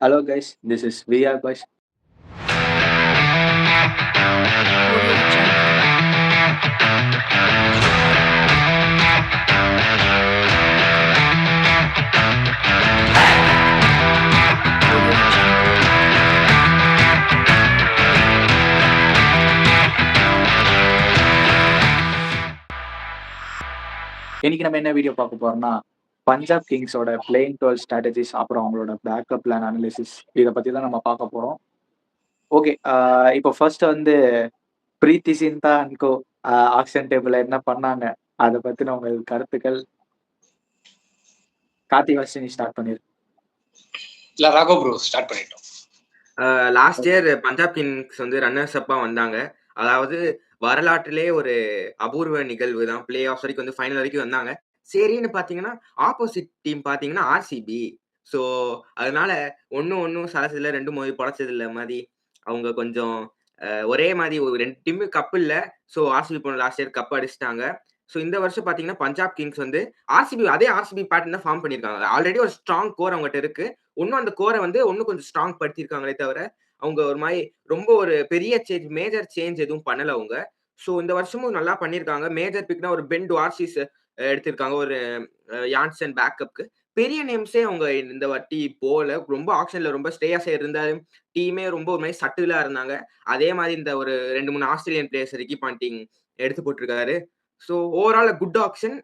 Hello guys, this is VR guys. இன்னைக்கு நம்ம என்ன வீடியோ பார்க்க போறோம்னா பஞ்சாப் கிங்ஸோட பிளேயிங் 12 ஸ்ட்ராட்டஜிஸ் அப்புறம் அவங்களோட பேக்கப் பிளான் அனாலிசிஸ் இதை பத்தி தான் நம்ம பார்க்க போறோம். ஓகே, இப்போ ஃபர்ஸ்ட் வந்து பிரீத்தி சிந்தா அன்கோ ஆக்ஷன் டேபிள்ல என்ன பண்ணாங்க அதை பத்தின உங்கள் கருத்துக்கள். கார்த்தி வர்ஷினி ஸ்டார்ட் பண்ணிரு. இல்ல ராகோ ப்ரோ ஸ்டார்ட் பண்ணிட்டோம். லாஸ்ட் இயர் பஞ்சாப் கிங்ஸ் வந்து ரன்னர்ஸ் அப்பா வந்தாங்க. அதாவது வரலாற்றிலே ஒரு அபூர்வ நிகழ்வு தான். பிளே ஆஃப் வரைக்கும் வந்து ஃபைனல் வரைக்கும் வந்தாங்க. சரின்னு பாத்தீங்கன்னா ஆப்போசிட் டீம் பாத்தீங்கன்னா ஆர்சிபி. ஸோ அதனால ஒன்னும் சலசல 2 மோதி பொழைச்சது இல்ல மாதிரி அவங்க கொஞ்சம் ஒரே மாதிரி ஒரு 2 டீமு கப் இல்ல. ஸோ ஆர்சிபி போன லாஸ்ட் இயர் கப் அடிச்சிட்டாங்க. ஸோ இந்த வருஷம் பாத்தீங்கன்னா பஞ்சாப் கிங்ஸ் வந்து அதே ஆர்சிபி பேட்டர்ன் தான் ஃபார்ம் பண்ணிருக்காங்க. ஆல்ரெடி ஒரு ஸ்ட்ராங் கோர் அவங்ககிட்ட இருக்கு. இன்னும் அந்த கோரை வந்து இன்னும் கொஞ்சம் ஸ்ட்ராங் படுத்திருக்காங்களே தவிர அவங்க ஒரு மாதிரி ரொம்ப ஒரு பெரிய மேஜர் சேஞ்ச் எதுவும் பண்ணல அவங்க. ஸோ இந்த வருஷமும் நல்லா பண்ணிருக்காங்க. மேஜர் பிக்னா ஒரு பென் டுவார்சிஸ் எடுத்திருக்காங்க ஒரு யான்சன் பேக்கப்க்கு. பெரிய நேம்ஸே அவங்க இந்த வாட்டி போல. ரொம்ப ஆக்ஷன்ல ரொம்ப ஸ்டேயாஸா இருந்தாலும் டீமே ரொம்ப ஒரு மாதிரி சட்டிலா இருந்தாங்க. அதே மாதிரி இந்த ஒரு 2-3 ஆஸ்திரேலியன் பிளேயர்ஸ் ரிக்கி பாண்டிங் எடுத்து போட்டிருக்காரு. So overall good option.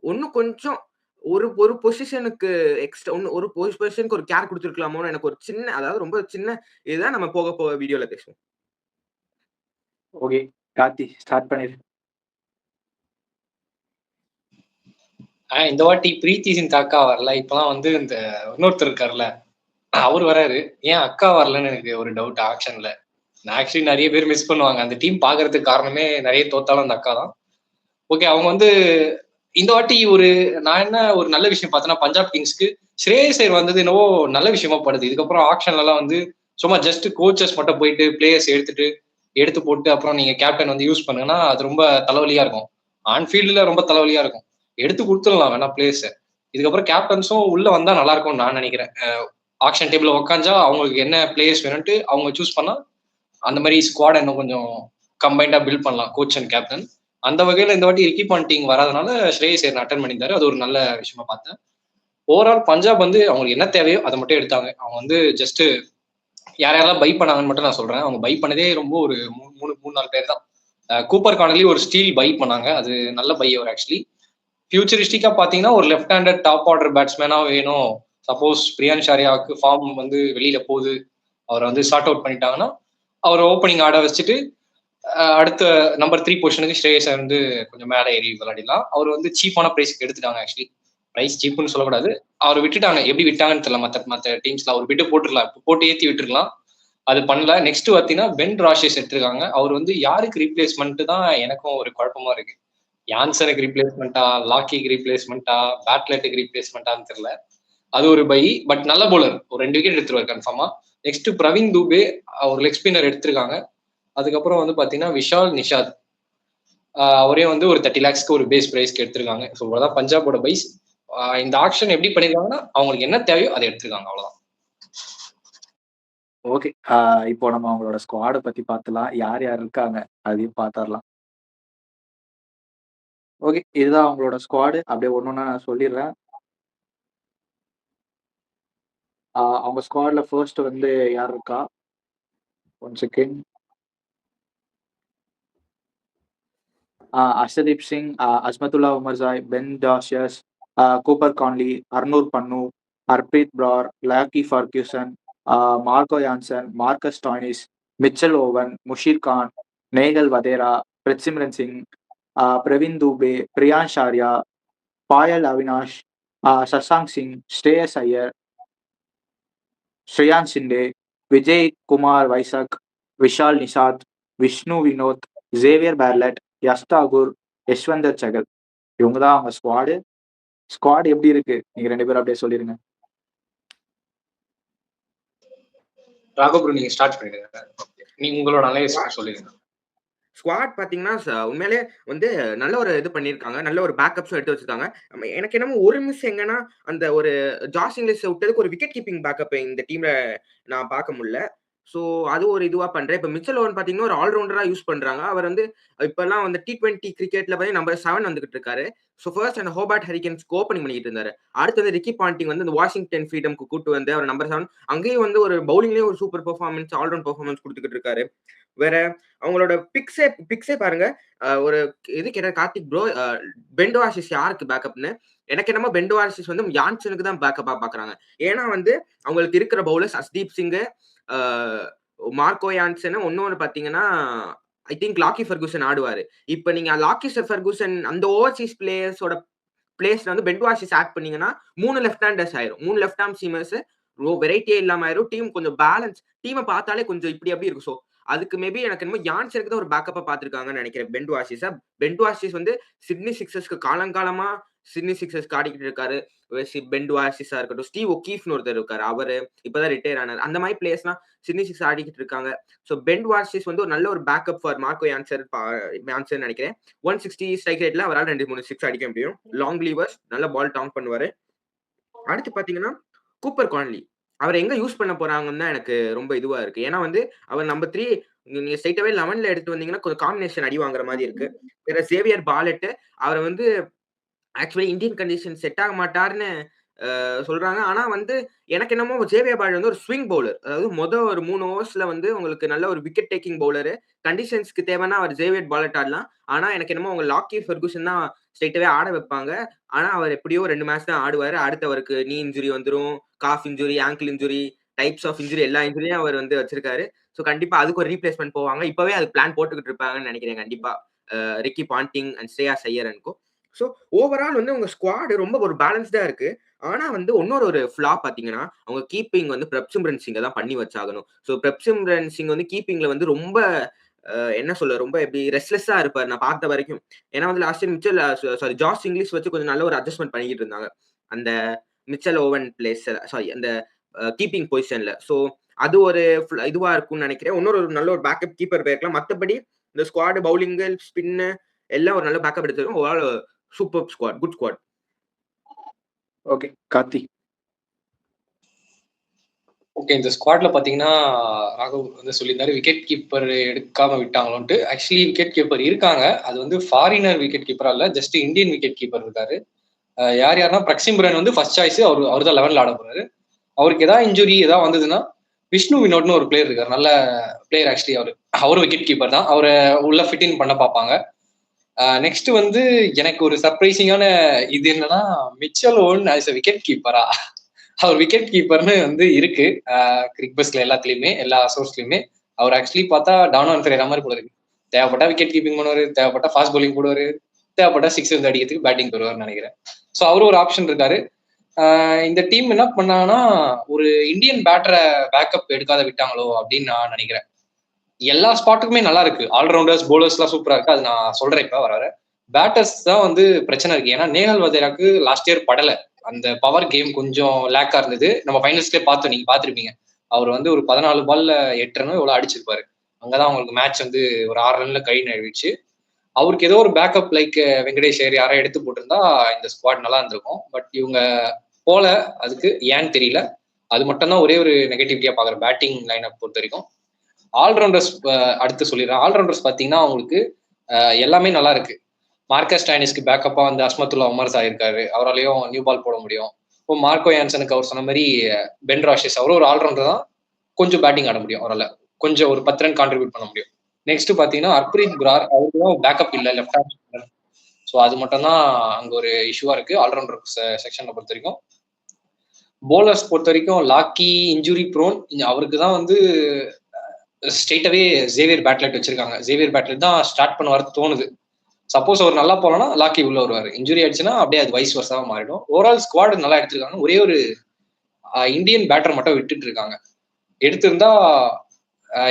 இன்னும் கொஞ்சம் ஒரு பொசிஷனுக்கு எக்ஸ்ட்ரா ஒரு பொசிஷனுக்கு ஒரு கேர் கொடுத்துருக்கலாமோன்னு எனக்கு ஒரு சின்ன, அதாவது ரொம்ப சின்ன இதுதான். நம்ம போக வீடியோல பேசுவோம். ஓகே, கார்த்தி ஸ்டார்ட் பண்ணிரு. இந்த வாட்டி பிரீத்தி சிந்தா அக்கா வரல. இப்பெல்லாம் வந்து இந்த இன்னொருத்தர் இருக்காருல்ல, அவர் வராரு. ஏன் அக்கா வரலன்னு எனக்கு ஒரு டவுட் ஆக்ஷன்ல. ஆக்சுவலி நிறைய பேர் மிஸ் பண்ணுவாங்க அந்த டீம் பாக்குறதுக்கு காரணமே. நிறைய தோத்தாலும் அந்த அக்கா தான். ஓகே, அவங்க வந்து இந்த வாட்டி நான் என்ன ஒரு நல்ல விஷயம் பார்த்தேன்னா, பஞ்சாப் கிங்ஸ்க்கு ஸ்ரேயஸ் ஐயர் வந்தது என்னவோ நல்ல விஷயமா படுது. இதுக்கப்புறம் ஆக்ஷன்ல எல்லாம் வந்து சும்மா ஜஸ்ட் கோச்சஸ் மட்டும் போயிட்டு பிளேயர்ஸ் எடுத்து போட்டு அப்புறம் நீங்க கேப்டன் வந்து யூஸ் பண்ணுங்கன்னா அது ரொம்ப தலைவலியா இருக்கும். ஆன்ஃபீல்டுல ரொம்ப தலைவலியா இருக்கும். எடுத்து கொடுத்துடலாம் வேணா பிளேயர்ஸ். இதுக்கப்புறம் கேப்டன்ஸும் உள்ள வந்தா நல்லா இருக்கும்னு நான் நினைக்கிறேன். ஆக்ஷன் டேபிள்ல உட்காந்தா அவங்களுக்கு என்ன பிளேயர்ஸ் வேணும்ட்டு அவங்க சூஸ் பண்ணா அந்த மாதிரி ஸ்குவாட் இன்னும் கொஞ்சம் கம்பைண்டா பில்ட் பண்ணலாம் கோச் அண்ட் கேப்டன். அந்த வகையில இந்த வாட்டி ரிக்கி பாண்டிங் வராதனால ஸ்ரேயஸ் ஐயர் அட்டன் பண்ணியிருந்தாரு. அது ஒரு நல்ல விஷயமா பார்த்தேன். ஓவரால் பஞ்சாப் வந்து அவங்களுக்கு என்ன தேவையோ அதை மட்டும் எடுத்தாங்க. அவங்க வந்து ஜஸ்ட் யாரெல்லாம் பை பண்ணாங்கன்னு மட்டும் நான் சொல்றேன். அவங்க பை பண்ணதே ரொம்ப ஒரு 3-4 பேர் தான். கூப்பர் கார்னலி ஒரு ஸ்டீல் பை பண்ணாங்க. அது நல்ல பை அவர் ஆக்சுவலி. ஃபியூச்சரிஸ்டிக்கா பாத்தீங்கன்னா ஒரு லெஃப்ட் ஹேண்டட் டாப் ஆர்டர் பேட்ஸ்மேனா வேணும். சப்போஸ் பிரியான் ஷாரியாவுக்கு ஃபார்ம் வந்து வெளியில போகுது, அவரை வந்து சார்ட் அவுட் பண்ணிட்டாங்கன்னா அவர் ஓப்பனிங் ஆட வச்சுட்டு அடுத்த நம்பர் 3 பொசிஷனுக்கு ஸ்ரேயஸ் வந்து கொஞ்சம் மேலே ஏறி விளையாடிலாம். அவர் வந்து சீப்பான பிரைஸ்க்கு எடுத்துட்டாங்க. ஆக்சுவலி பிரைஸ் சீப்புன்னு சொல்லக்கூடாது, அவர் விட்டுட்டாங்க. எப்படி விட்டாங்கன்னு தெரியல. மற்ற டீம்ஸ்ல அவர் விட்டு போட்டுருக்கலாம், போட்டு ஏற்றி விட்டுருக்கலாம். அது பண்ணல. நெக்ஸ்ட் பார்த்தீங்கன்னா பென் ராஷஸ் எடுத்திருக்காங்க. அவர் வந்து யாருக்கு ரீப்ளேஸ்மெண்ட் தான் எனக்கும் ஒரு குழப்பமா இருக்கு. யான்சனுக்கு ரீப்ளேஸ்மெண்ட்டா, லாக்கிக்கு ரீப்ளேஸ்மெண்ட்டா, பேட்லெட்டுக்கு ரீப்ளேஸ்மெண்ட்டான்னு தெரியல. அது ஒரு பை. பட் நல்ல போலர், ஒரு 2 விக்கெட் எடுத்துருவார் கன்ஃபார்மா. நெக்ஸ்ட் பிரவீன் தூபே ஒரு லெக் ஸ்பின்னர் எடுத்திருக்காங்க. அதுக்கப்புறம் வந்து பாத்தீங்கன்னா விஷால் நிஷாத் அவரே வந்து ஒரு 30 lakhsக்கு ஒரு பேஸ் பிரைஸ்க்கு எடுத்திருக்காங்க. ஸோ அதான் பஞ்சாபோட பைஸ். இந்த ஆக்ஷன் எப்படி பண்ணிருக்காங்கன்னா அவங்களுக்கு என்ன தேவையோ அதை எடுத்திருக்காங்க, அவ்வளவுதான். ஓகே, இப்போ நம்ம அவங்களோட ஸ்குவாடை பத்தி பார்த்தலாம். யார் யார் இருக்காங்க அதையும் பார்த்துடலாம். ஓகே, இதுதான் அவங்களோட ஸ்குவாடு. அப்படியே ஒன்னொன்னா நான் சொல்லிடுறேன். அவங்க ஸ்குவாட்ல ஃபர்ஸ்ட் வந்து யார் இருக்கா, 1 second. Arshdeep Singh, Azmatullah Omarzai, Ben Dwarshuis, Cooper Connolly, Harnoor Pannu, Harpreet Brar, Lockie Ferguson, Marco Jansen, Marcus Stoinis, Mitchell Owen, Musheer Khan, Nehal Wadhera, Prabhsimran Singh, Praveen Dubey, Priyansh Arya, Pyla Avinash, Shashank Singh, Shreyas Iyer, Suryansh ஷிண்டே, விஜய் குமார் வைசக், விஷால் நிஷாத், விஷ்ணு வினோத், ஜேவியர் பேர்லெட், யஷ் தாகூர், யஷ்வந்தர் சகல். இவங்க தான் அவங்க ஸ்குவாடு. ஸ்குவாட் எப்படி இருக்கு நீங்க 2 பேரும் அப்படியே சொல்லிருங்க. ராகவ் நீங்க ஸ்டார்ட் பண்ணிடுங்க. நீங்க உங்களோட அனலைஸ் சொல்லிடுங்க. ஸ்குவாட் பார்த்தீங்கன்னா, உண்மையிலேயே வந்து நல்ல ஒரு இது பண்ணியிருக்காங்க. நல்ல ஒரு பேக்கப்ஸும் எடுத்து வச்சிருக்காங்க. எனக்கு என்னமோ ஒரு மிஸ் எங்கன்னா, அந்த ஒரு ஜாஸ் இங்கிலீஷ விட்டதுக்கு ஒரு விக்கெட் கீப்பிங் பேக்கப் இந்த டீம்ல நான் பார்க்க முடியல. ஸோ அது ஒரு இதுவா பண்றேன். இப்ப மிச்சல் ஓவன் பார்த்தீங்கன்னா, ஒரு ஆல்ரவுண்டரா யூஸ் பண்றாங்க. அவர் வந்து இப்பல்லாம் வந்து T20 கிரிக்கெட்ல பார்த்தீங்கன்னா, நம்பர் 7 வந்துகிட்டு இருக்காரு. ஸோ ஃபர்ஸ்ட் அந்த ஹோபார்ட் ஹரிகேன்ஸ்க்கு ஓப்பனிங் பண்ணிக்கிட்டு இருந்தாரு. அடுத்து வந்து ரிக்கி பாண்டிங் வந்து இந்த வாஷிங்டன் ஃப்ரீடம்க்கு கூட்டு வந்து அவர் நம்பர் 7 அங்கேயும் வந்து ஒரு பவுலிங்லயும் ஒரு super performance, all round performance குடுத்துக்கிட்டு இருக்காரு. வேற அவங்களோட பிக்ஸே பாருங்க. ஒரு இது கேட்ட கார்த்திக் ப்ரோ, பென் வாஷிஸ் யாருக்கு பேக்கப்ன்னு. எனக்கு என்னமோ பென் வாஷிஸ் வந்து யான்சனுக்கு தான் பேக்கப்பா பார்க்குறாங்க. ஏன்னா வந்து அவங்களுக்கு இருக்கிற பவுலர்ஸ் அஸ்தீப் சிங், அ மார்க்கோ யான்சன், இன்னொன்னு பார்த்தீங்கன்னா, ஐ திங்க் லாக்கி ஃபெர்குசன் ஆடுவாரு. இப்ப நீங்க லாக்கி ஃபெர்குசன் அந்த ஓவர்சீஸ் பிளேயர்ஸோட பிளேஸ்ல வந்து பென் வாஷிஸ் ஆட் பண்ணீங்கன்னா 3 லெஃப்ட் ஹேண்டர்ஸ் ஆயிரும். 3 லெஃப்ட் ஆர்ம் சீமர்ஸ் வெரைட்டியே இல்லாம ஆயிரும். டீம் கொஞ்சம் பேலன்ஸ் டீம பார்த்தாலே கொஞ்சம் இப்படி அப்படி இருக்கும். ஸோ அதுக்கு மேபி எனக்கு என்னமோ யான்சனுக்கு தான் ஒரு பேக்கப்பா பார்த்திருக்காங்கன்னு நினைக்கிறேன் பென் வாஷிஸ. பென் வாஷிஸ் வந்து சிட்னி சிக்ஸர்ஸ்க்கு காலங்காலமா சிட்னி சிக்ஸர்ஸ்க்கு ஆடிக்கிட்டு இருக்காரு. பென் வாஷிஸா இருக்கட்டும், ஸ்டீவ் ஒக்கீஃப்னு ஒருத்தர் இருக்காரு. அவரு இப்பதான் ரிட்டயர் ஆனாரு. அந்த மாதிரி பிளேயர்ஸ்லாம் சிட்னி சிக்ஸ் ஆடிக்கிட்டு இருக்காங்க. ஸோ பென் வாஷிஸ் வந்து ஒரு நல்ல ஒரு பேக்கப் ஃபார் மார்க்கோ யான்சன் நினைக்கிறேன். 160 ஸ்ட்ரைக் ரேட்ல அவரால் 2-3 சிக்ஸ் அடிக்க முடியும். லாங் லீவர்ஸ் நல்ல பால் டவுன் பண்ணுவாரு. அடுத்து பாத்தீங்கன்னா கூப்பர் கான்லி. அவர எங்க யூஸ் பண்ண போறாங்கன்னு தான் எனக்கு ரொம்ப இதுவா இருக்கு. ஏன்னா வந்து அவர் நம்பர் 3 நீங்க ஸ்ட்ரெய்ட்டாவே 11ல எடுத்து வந்தீங்கன்னா கொஞ்சம் காம்பினேஷன் அடி வாங்குற மாரி இருக்கு. வேற சேவியர் பாலெட் அவர வந்து ஆக்சுவலி இந்தியன் கண்டிஷன் செட் ஆக மாட்டாருன்னு சொல்றாங்க. ஆனா வந்து எனக்கு என்னமோ ஜேவியர் பாலெட் வந்து ஒரு ஸ்விங் பவுலர். அதாவது ஒரு 3 ஓவர்ஸ்ல வந்து உங்களுக்கு நல்ல ஒரு விக்கெட் டேக்கிங் பவுலரு. கண்டிஷன்ஸ்க்கு தேவைன்னா அவர் ஜேவியர் பாலெட் ஆடலாம். ஆனா எனக்கு என்னமோ அவங்க லாக்கி ஃபெர்குசன் தான் ஸ்ட்ரெய்ட்டாவே ஆட வைப்பாங்க. ஆனா அவர் எப்படியோ 2 மேட்ச் தான் ஆடுவாரு. அடுத்து அவருக்கு நீ இன்ஜுரி வந்துரும். Calf injury, ankle injury, types of injury எல்லா இன்ஜுரியும் அவர் வந்து வச்சிருக்காரு. ஸோ கண்டிப்பா அதுக்கு ஒரு ரீப்ளேஸ்மென்ட் போவாங்க. இப்பவே அதுக்கு பிளான் போட்டுக்கிட்டு இருப்பாங்கன்னு நினைக்கிறேன் கண்டிப்பா. Ricky Ponting and Shreyas Iyer and co. So overall வந்து உங்க ஸ்குவாட் ரொம்ப ஒரு பேலன்ஸ்டா இருக்கு. ஆனா வந்து இன்னொரு ஃப்ளாப் பார்த்தீங்கன்னா, அவங்க கீப்பிங் வந்து பிரப்சிம்ரன் சிங்க தான் பண்ணி வச்சாகணும். ஸோ பிரப்சிம்ரன் சிங் வந்து கீப்பிங்ல வந்து ரொம்ப என்ன சொல்ல ரொம்ப எப்படி ரெஸ்ட்லெஸ்ஸா இருப்பாரு நான் பார்த்த வரைக்கும். ஏன்னா வந்து last time Mitchell sorry Josh Inglis வச்சு கொஞ்சம் நல்ல ஒரு அட்ஜஸ்ட்மென்ட் பண்ணிக்கிட்டு இருந்தாங்க. அந்த மிச்சல் ஓவன் பிளேஸ் சாரி அந்த கீப்பிங் பொசிஷன்ல. ஸோ அது ஒரு இதுவா இருக்கும்னு நினைக்கிறேன். இன்னொரு நல்ல ஒரு பேக்கப் கீப்பர் போயிருக்கலாம். மத்தபடி இந்த ஸ்குவாட் பவுலிங்கு, ஸ்பின்னு எல்லாம் ஒரு நல்ல பேக்கப் எடுத்திருக்கோம். Overall super squad, good squad. Okay. Karthi. Okay. இந்த ஸ்குவாட்ல பாத்தீங்கன்னா ராகவ் வந்து சொல்லியிருந்தாரு விக்கெட் கீப்பர் எடுக்காம விட்டாங்களோன்ட்டு. ஆக்சுவலி விக்கெட் கீப்பர் இருக்காங்க. அது வந்து ஃபாரினர் விக்கெட் கீப்பரா இல்ல, ஜஸ்ட் இந்தியன் விக்கெட் கீப்பர் இருக்காரு. யாருன்னா பிரக்சிம்ரன் வந்து ஃபர்ஸ்ட் சாய்ஸ். அவர் தான் 11ல ஆட போறாரு. அவருக்கு ஏதாவது இன்ஜுரி ஏதாவது வந்ததுன்னா விஷ்ணு வினோட்னு ஒரு பிளேயர் இருக்காரு. நல்ல பிளேயர் ஆக்சுவலி. அவரும் விக்கெட் கீப்பர் தான். அவரை உள்ள ஃபிட்டின் பண்ண பார்ப்பாங்க. நெக்ஸ்ட் வந்து எனக்கு ஒரு சர்ப்ரைசிங்கான இது என்னன்னா, Mitchell Owen as a wicket கீப்பரா? அவர் விக்கெட் கீப்பர்னு வந்து இருக்கு கிரிக் பஸ்ல எல்லாத்துலயுமே, எல்லா சோர்ஸ்லயுமே. அவர் ஆக்சுவலி பார்த்தா டானோ ஃபெரேரா மாதிரி போல இருக்கு. தேவைப்பட்டா விக்கெட் கீப்பிங் பண்ணுவாரு, தேவைப்பட்டா ஃபாஸ்ட் பவுலிங் போடுவாரு, தேவைப்பட்டா சிக்ஸ் வந்து அடிக்கிறதுக்கு பேட்டிங் வருவார்னு நினைக்கிறேன். ஸோ அவரு ஒரு ஆப்ஷன் இருக்காரு. இந்த டீம் என்ன பண்ணாங்கன்னா, ஒரு இந்தியன் பேட்டரை பேக்கப் எடுக்காத விட்டாங்களோ அப்படின்னு நான் நினைக்கிறேன். எல்லா ஸ்பாட்டுக்குமே நல்லா இருக்கு. ஆல்ரவுண்டர்ஸ், போலர்ஸ் எல்லாம் சூப்பரா இருக்கு. அது நான் சொல்றேன் இப்ப வர பேட்டர்ஸ் தான் வந்து பிரச்சனை இருக்கு. ஏன்னா நேஹல் வதேராக்கு லாஸ்ட் இயர் படல. அந்த பவர் கேம் கொஞ்சம் லேக்கா இருந்தது. நம்ம ஃபைனல்ஸ்லேயே பார்த்தோம், நீங்க பார்த்திருப்பீங்க. அவர் வந்து ஒரு 14 பால்ல 8 ரன் எவ்வளவு அடிச்சிருப்பாரு. அங்கதான் அவங்களுக்கு மேட்ச் வந்து ஒரு 6 ரன்ல கை நழுவிச்சு. அவருக்கு ஏதோ ஒரு பேக்கப் லைக் வெங்கடேஷ் ஐயர் யாரை எடுத்து போட்டிருந்தா இந்த ஸ்குவாட் நல்லா இருந்திருக்கும். பட் இவங்க போல, அதுக்கு ஏன்னு தெரியல. அது மட்டும் தான் ஒரே ஒரு நெகட்டிவிட்டியா பாக்குற பேட்டிங் லைன் அப் பொறுத்த வரைக்கும். ஆல்ரவுண்டர்ஸ் அடுத்து சொல்லிடுறேன். ஆல்ரவுண்டர்ஸ் பாத்தீங்கன்னா அவங்களுக்கு எல்லாமே நல்லா இருக்கு. மார்க்கஸ் ஸ்டாயினிஸ்க்கு பேக்கப்பா வந்து அஸ்மத்துல்லா உமர்ஸ் ஆயிருக்காரு. அவராலையும் நியூ பால் போட முடியும். இப்போ மார்க்கோ யான்சனுக்கு அவர் சொன்ன மாதிரி பென் ராஷிஸ் அவரும் ஒரு ஆல்ரவுண்டர் தான். கொஞ்சம் பேட்டிங் ஆட முடியும் அவரால். கொஞ்சம் ஒரு 10 ரன் கான்ட்ரிபியூட் பண்ண முடியும். நெக்ஸ்ட் பாத்தீங்கன்னா ஹர்ப்ரீத் பிரார், அவருக்கு தான் பேக்கப் இல்லை, லெஃப்ட் ஹேண்ட். ஸோ அது மட்டும் தான் அங்க ஒரு இஷ்யூவா இருக்கு ஆல்ரவுண்டர் செக்ஷனை பொறுத்த வரைக்கும். போலர்ஸ் பொறுத்த வரைக்கும் லாக்கி இன்ஜுரி ப்ரோன். அவருக்கு தான் வந்து ஸ்ட்ரெயிட்டாவே ஜேவியர் பேட்லெட் வச்சிருக்காங்க. ஜேவியர் பேட்லெட் தான் ஸ்டார்ட் பண்ண வர தோணுது. சப்போஸ் அவர் நல்லா போலனா லாக்கி உள்ள வருவாரு. இன்ஜுரி ஆயிடுச்சுன்னா அப்படியே அது வைஸ் வர்ஸாவா மாறிடும். ஓவரால் ஸ்குவாட் நல்லா எடுத்திருக்காங்க. ஒரே ஒரு இந்தியன் பேட்டர் மட்டும் விட்டுட்டு இருக்காங்க. எடுத்திருந்தா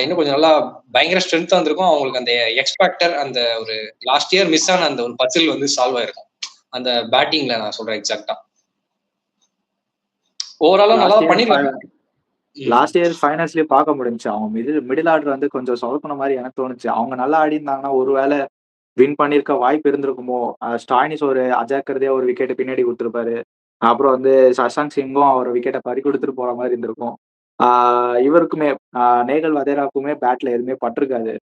இன்னும் கொஞ்சம் நல்லா பயங்கர ஸ்ட்ரென்த்தா இருந்திருக்கும். அவங்களுக்கு அந்த எக்ஸ்பேக்டர், அந்த ஒரு லாஸ்ட் இயர் மிஸ் ஆன அந்த ஒரு பசில் வந்து சால்வ் ஆயிருக்கும். அந்த பேட்டிங்ல நான் சொல்றேன் எக்ஸாக்டா. ஓவராலா நல்லா பண்ணிருக்காங்க. லாஸ்ட் இயர் ஃபைனல்ஸ்லயே பார்க்க முடிஞ்சுச்சு. அவங்க மிடில் ஆர்டர் வந்து கொஞ்சம் சொதப்புன மாரி எனக்கு தோணுச்சு. அவங்க நல்லா ஆடியிருந்தாங்கன்னா, ஒருவேளை வின் பண்ணியிருக்க வாய்ப்பு இருந்திருக்குமோ? ஸ்டாய்னிஸ் ஒரு அஜாக்கிரதையா ஒரு விக்கெட்ட பின்னாடி குடுத்திருப்பாரு. அப்புறம் வந்து சஷாங்க் சிங்கும் அவர் விக்கெட்ட பறி குடுத்துட்டு போற மாரி இருந்திருக்கும். ஆ இவருக்குமே நேகல் வதேராவுக்குமே பேட்ல எதுவுமே பட்டிருக்காது.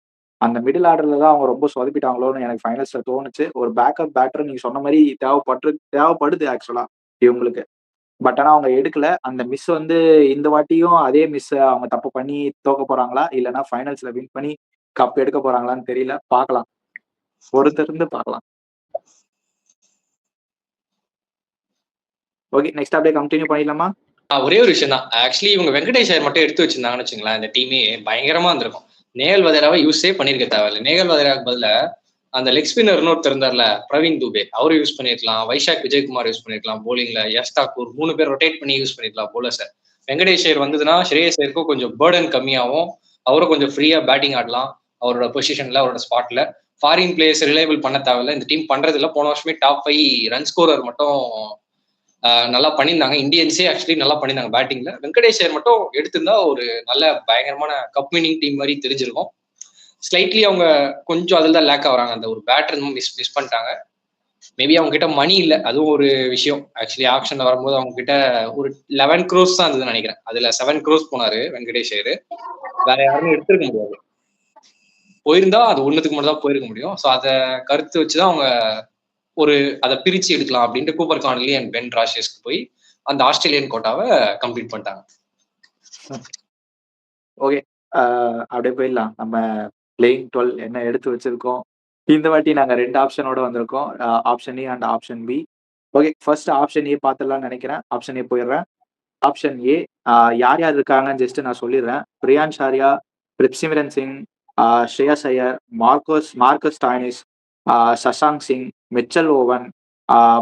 அந்த மிடில் ஆர்டர்ல தான் அவங்க ரொம்ப சொதப்பிட்டாங்களோன்னு எனக்கு ஃபைனல்ஸ்ல தோணுச்சு. ஒரு பேக்கப் பேட்டர் நீங்க சொன்ன மாரி தேவைப்படுது ஆக்சுவலா இவங்களுக்கு. பட் ஆனா அவங்க எடுக்கல. அந்த மிஸ் வந்து இந்த வாட்டியும் அதே மிஸ்ஸ அவங்க தப்பு பண்ணி தோக்க போறாங்களா? இல்லன்னா ஃபைனல்ஸ்ல வின் பண்ணி கப் எடுக்க போறாங்களான்னு தெரியல. பார்க்கலாம். பொறுத்திருந்து பார்க்கலாம். ஓகே. நெக்ஸ்ட் அப்படியே கன்டின்யூ பண்ணிடலாமா? ஒரே ஒரு விஷயம் தான். ஆக்சுவலி இவங்க வெங்கடேஷ் ஐயர் மட்டும் எடுத்து வச்சிருந்தாங்கன்னு வச்சுங்களேன், இந்த டீமே பயங்கரமா இருந்திருக்கும். நேகல் வதேராவை யூஸே பண்ணியிருக்க தேவையில்ல. நேகல் வதேராவுக்கு பதிலா அந்த லெக் ஸ்பின்னர் இன்னொருத்தர் இருந்தார்ல, பிரவீன் துபே, அவரை யூஸ் பண்ணியிருக்கலாம். வைஷாக் விஜயகுமார் யூஸ் பண்ணியிருக்கலாம். போலிங்ல யஷ் தாக்கூர் 3 பேர் ரொட்டேட் பண்ணி யூஸ் பண்ணியிருக்கலாம் போலர்ஸ. வெங்கடேஷ் ஐயர் வந்ததுன்னா ஸ்ரேயஸ் ஐயருக்கும் கொஞ்சம் பர்டன் கம்மியாகும். அவரும் கொஞ்சம் ஃப்ரீயா பேட்டிங் ஆடலாம். அவரோட பொசிஷன்ல, அவரோட ஸ்பாட்ல. ஃபாரின் பிளேயர்ஸ் ரிலேபிள் பண்ண தேவையில்ல. இந்த டீம் பண்றதுல போன வருஷமே டாப் 5 ரன் ஸ்கோரர் மட்டும் நல்லா பண்ணியிருந்தாங்க. இந்தியன்ஸே ஆக்சுவலி நல்லா பண்ணியிருந்தாங்க பேட்டிங்ல. வெங்கடேஷ் ஐயர் மட்டும் எடுத்திருந்தா ஒரு நல்ல பயங்கரமான கப் வின்னிங் டீம் மாதிரி தெரிஞ்சிருக்கும். ஸ்லைட்லி அவங்க கொஞ்சம் அதில் தான் லேக் ஆகுறாங்க. அந்த ஒரு பேட்டர் மிஸ் பண்ணிட்டாங்க. மேபி அவங்க கிட்ட மணி இல்லை, அதுவும் ஒரு விஷயம். ஆக்சுவலி ஆப்ஷன்ல வரும்போது அவங்க கிட்ட ஒரு 11 crores தான் இருந்ததுன்னு நினைக்கிறேன். அதுல 7 crores போனாரு வெங்கடேஷ் ஐயர். வேற யாருமே எடுத்திருக்க முடியாது. போயிருந்தா அது ஒண்ணுத்துக்கு மட்டும் தான் போயிருக்க முடியும். ஸோ அதை கருத்து வச்சுதான் அவங்க ஒரு அதை பிரிச்சு எடுக்கலாம் அப்படின்ட்டு கூப்பர் கான்லி அண்ட் பென் ராஷஸ்க்கு போய் அந்த ஆஸ்திரேலியன் கோட்டாவை கம்ப்ளீட் பண்ணிட்டாங்க. ஓகே. அப்படியே போயிடலாம். நம்ம பிளேயிங் 12 என்ன எடுத்து வச்சிருக்கோம். இந்த வாட்டி நாங்க 2 ஆப்ஷனோட வந்திருக்கோம். Option A and option B. Okay. First option A பார்த்துடலாம்னு நினைக்கிறேன். ஆப்ஷன் ஏ போயிடுறேன். ஆப்ஷன் ஏ யார் யார் இருக்காங்கன்னு ஜஸ்ட் நான் சொல்லிடுறேன். Priyansh Arya, Prabhsimran Singh, Shreyas Iyer, Marcus Stoinis, Shashank Singh, Mitchell Owen,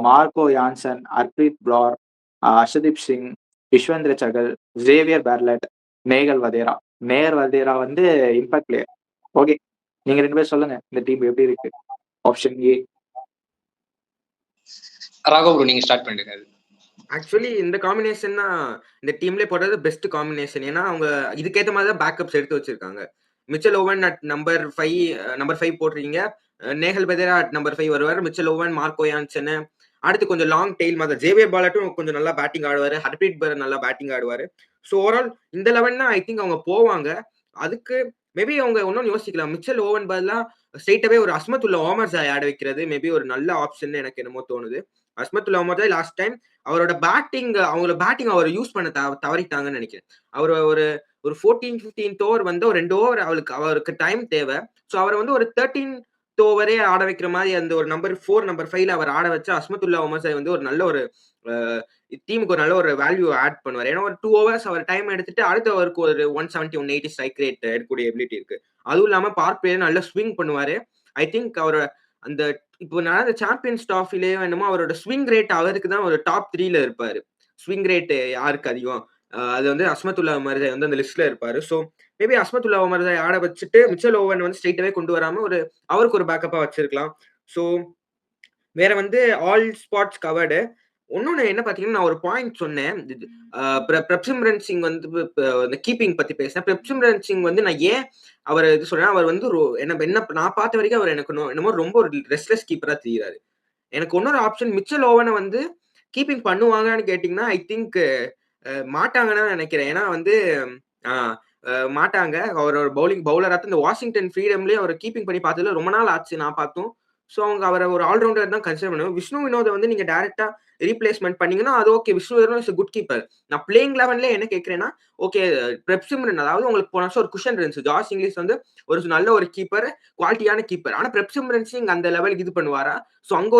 Marco Jansen, Harpreet Brar, Arshdeep Singh, Yuzvendra Chahal, Xavier Bartlett, Nehal Wadhera. Nehal Wadhera வந்து இம்பாக்ட் பிளேயர். ஓகே. நீங்க 2 பேர் சொல்லுங்க. இந்த டீம் எப்படி இருக்கு? Option A. ராகவ் ப்ரோ நீங்க ஸ்டார்ட் பண்ணிடுங்க. ஆக்சுவலி இந்த காம்பினேஷன் தான் இந்த டீம்ல போடுறது பெஸ்ட் காம்பினேஷன். ஏன்னா அவங்க இதுக்கேற்ற மாதிரி தான் பேக்கப்ஸ் எடுத்து வச்சிருக்காங்க. மிச்சல் ஓவன் அட் நம்பர் 5 போடுறீங்க. நேகல் வதேரா அட் நம்பர் 5 வருவார். மிச்சல் ஓவன், மார்க்கோ யான்சன், அடுத்து கொஞ்சம் லாங் டெயில் மாதிரி ஜேவியர் பாலட்டும் கொஞ்சம் நல்லா பேட்டிங் ஆடுவாரு. ஹர்ப்ரீத் பர் நல்லா பேட்டிங் ஆடுவாரு. ஸோ ஓவரால் இந்த 11 தான் ஐ திங்க் அவங்க போவாங்க. அதுக்கு மேபி அவங்க இன்னொன்னு யோசிக்கலாம். மிச்சல் ஓவன் பதிலாக ஸ்ட்ரெயிட்டாவே ஒரு அஸ்மத்துல்லா ஓமர் ஜாய் ஆட வைக்கிறது மேபி ஒரு நல்ல ஆப்ஷன் எனக்கு என்னமோ தோணுது. Azmatullah Omarzai last time அவரோட பேட்டிங் அவர் யூஸ் பண்ண தவறிட்டாங்கன்னு நினைக்கிறேன். அவர் ஒரு 14-15 ஓவர் வந்து ஒரு 2 ஓவர் அவருக்கு டைம் தேவை. ஸோ அவரை வந்து ஒரு 13th ஓவரே ஆட வைக்கிற மாதிரி அந்த ஒரு நம்பர் 4 நம்பர் 5ல அவர் ஆட வச்சா அஸ்மத்துல்லா ஒமர்சாய் வந்து ஒரு நல்ல ஒரு டீமுக்கு ஒரு நல்ல ஒரு வேல்யூ ஆட் பண்ணுவார். ஏன்னா ஒரு 2 hours அவர் டைம் எடுத்துட்டு அடுத்த அவருக்கு ஒரு 170 180 ஸ்ட்ரைக் ரேட் எடுக்கக்கூடிய எபிலிட்டி இருக்கு. அதுவும் இல்லாம பார்க் பிளேயர் நல்லா ஸ்விங் பண்ணுவாரு. ஐ திங்க் அவர் அந்த இப்போ நடந்த சாம்பியன்ஸ் ட்ராஃபிலே என்னமோ அவரோட ஸ்விங் ரேட் அவருக்கு தான் ஒரு டாப் 3ல இருப்பாரு. ஸ்விங் ரேட் யாருக்கு அதிகம் அது வந்து அஸ்மத்துல்லா ஒமர்சாய் வந்து அந்த லிஸ்ட்ல இருப்பாரு. ஸோ மேபி அஸ்மத்துல்லா ஒமர்சாய் ஆட வச்சுட்டு மிச்சல் ஓவன் வந்து ஸ்ட்ரெயிட்டாவே கொண்டு வராம அவருக்கு ஒரு பேக்கப்பா வச்சிருக்கலாம். ஸோ வேற வந்து ஆல் ஸ்பாட்ஸ் கவர்டு. இன்னொன்னு என்ன பாத்தீங்கன்னா நான் ஒரு பாயிண்ட் சொன்னேன். பிரப்சிம்ரன் சிங் வந்து இந்த கீப்பிங் பத்தி பேசினேன். பிரப்சிம்ரன் சிங் வந்து நான் ஏன் அவர் இது சொல்றேன், அவர் வந்து என்ன நான் பார்த்த வரைக்கும் அவர் எனக்கு என்னமோ ரொம்ப ஒரு ரெஸ்ட்லெஸ் கீப்பரா தெரியுறாரு. எனக்கு இன்னொரு ஆப்ஷன் மிச்சல் ஓவனை வந்து கீப்பிங் பண்ணுவாங்கன்னு கேட்டீங்கன்னா ஐ திங்க் மாட்டாங்கன்னு நினைக்கிறேன். ஏன்னா வந்து மாட்டாங்க. அவர் ஒரு பவுலரா இந்த வாஷிங்டன் ஃப்ரீடம்லயே அவர் கீப்பிங் பண்ணி பார்த்ததுல ரொம்ப நாள் ஆச்சு நான் பார்த்தும். ஸோ அவங்க அவரை ஒரு ஆல்ரவுண்டர் தான் கன்சிடர் பண்ணுவேன். விஷ்ணு வினோதை வந்து நீங்க டைரக்டா ரீப்ளேஸ்மெண்ட் பண்ணீங்கன்னா அது okay. Vishnu Vinod is good keeper. நான் பிளேயிங் 11ல என்ன கேட்கிறேன்னா ஓகே பிரப்சிம்ரன் அதாவது உங்களுக்கு போன வருஷம் ஒரு குஷன் இருந்துச்சு. ஜார்ஜ் இங்கிலீஷ் வந்து ஒரு நல்ல ஒரு கீப்பர், குவாலிட்டியான கீப்பர். ஆனா பிரப்சிம்ரன் சிங் அந்த லெவலுக்கு இது பண்ணுவாரா? ஸோ அங்க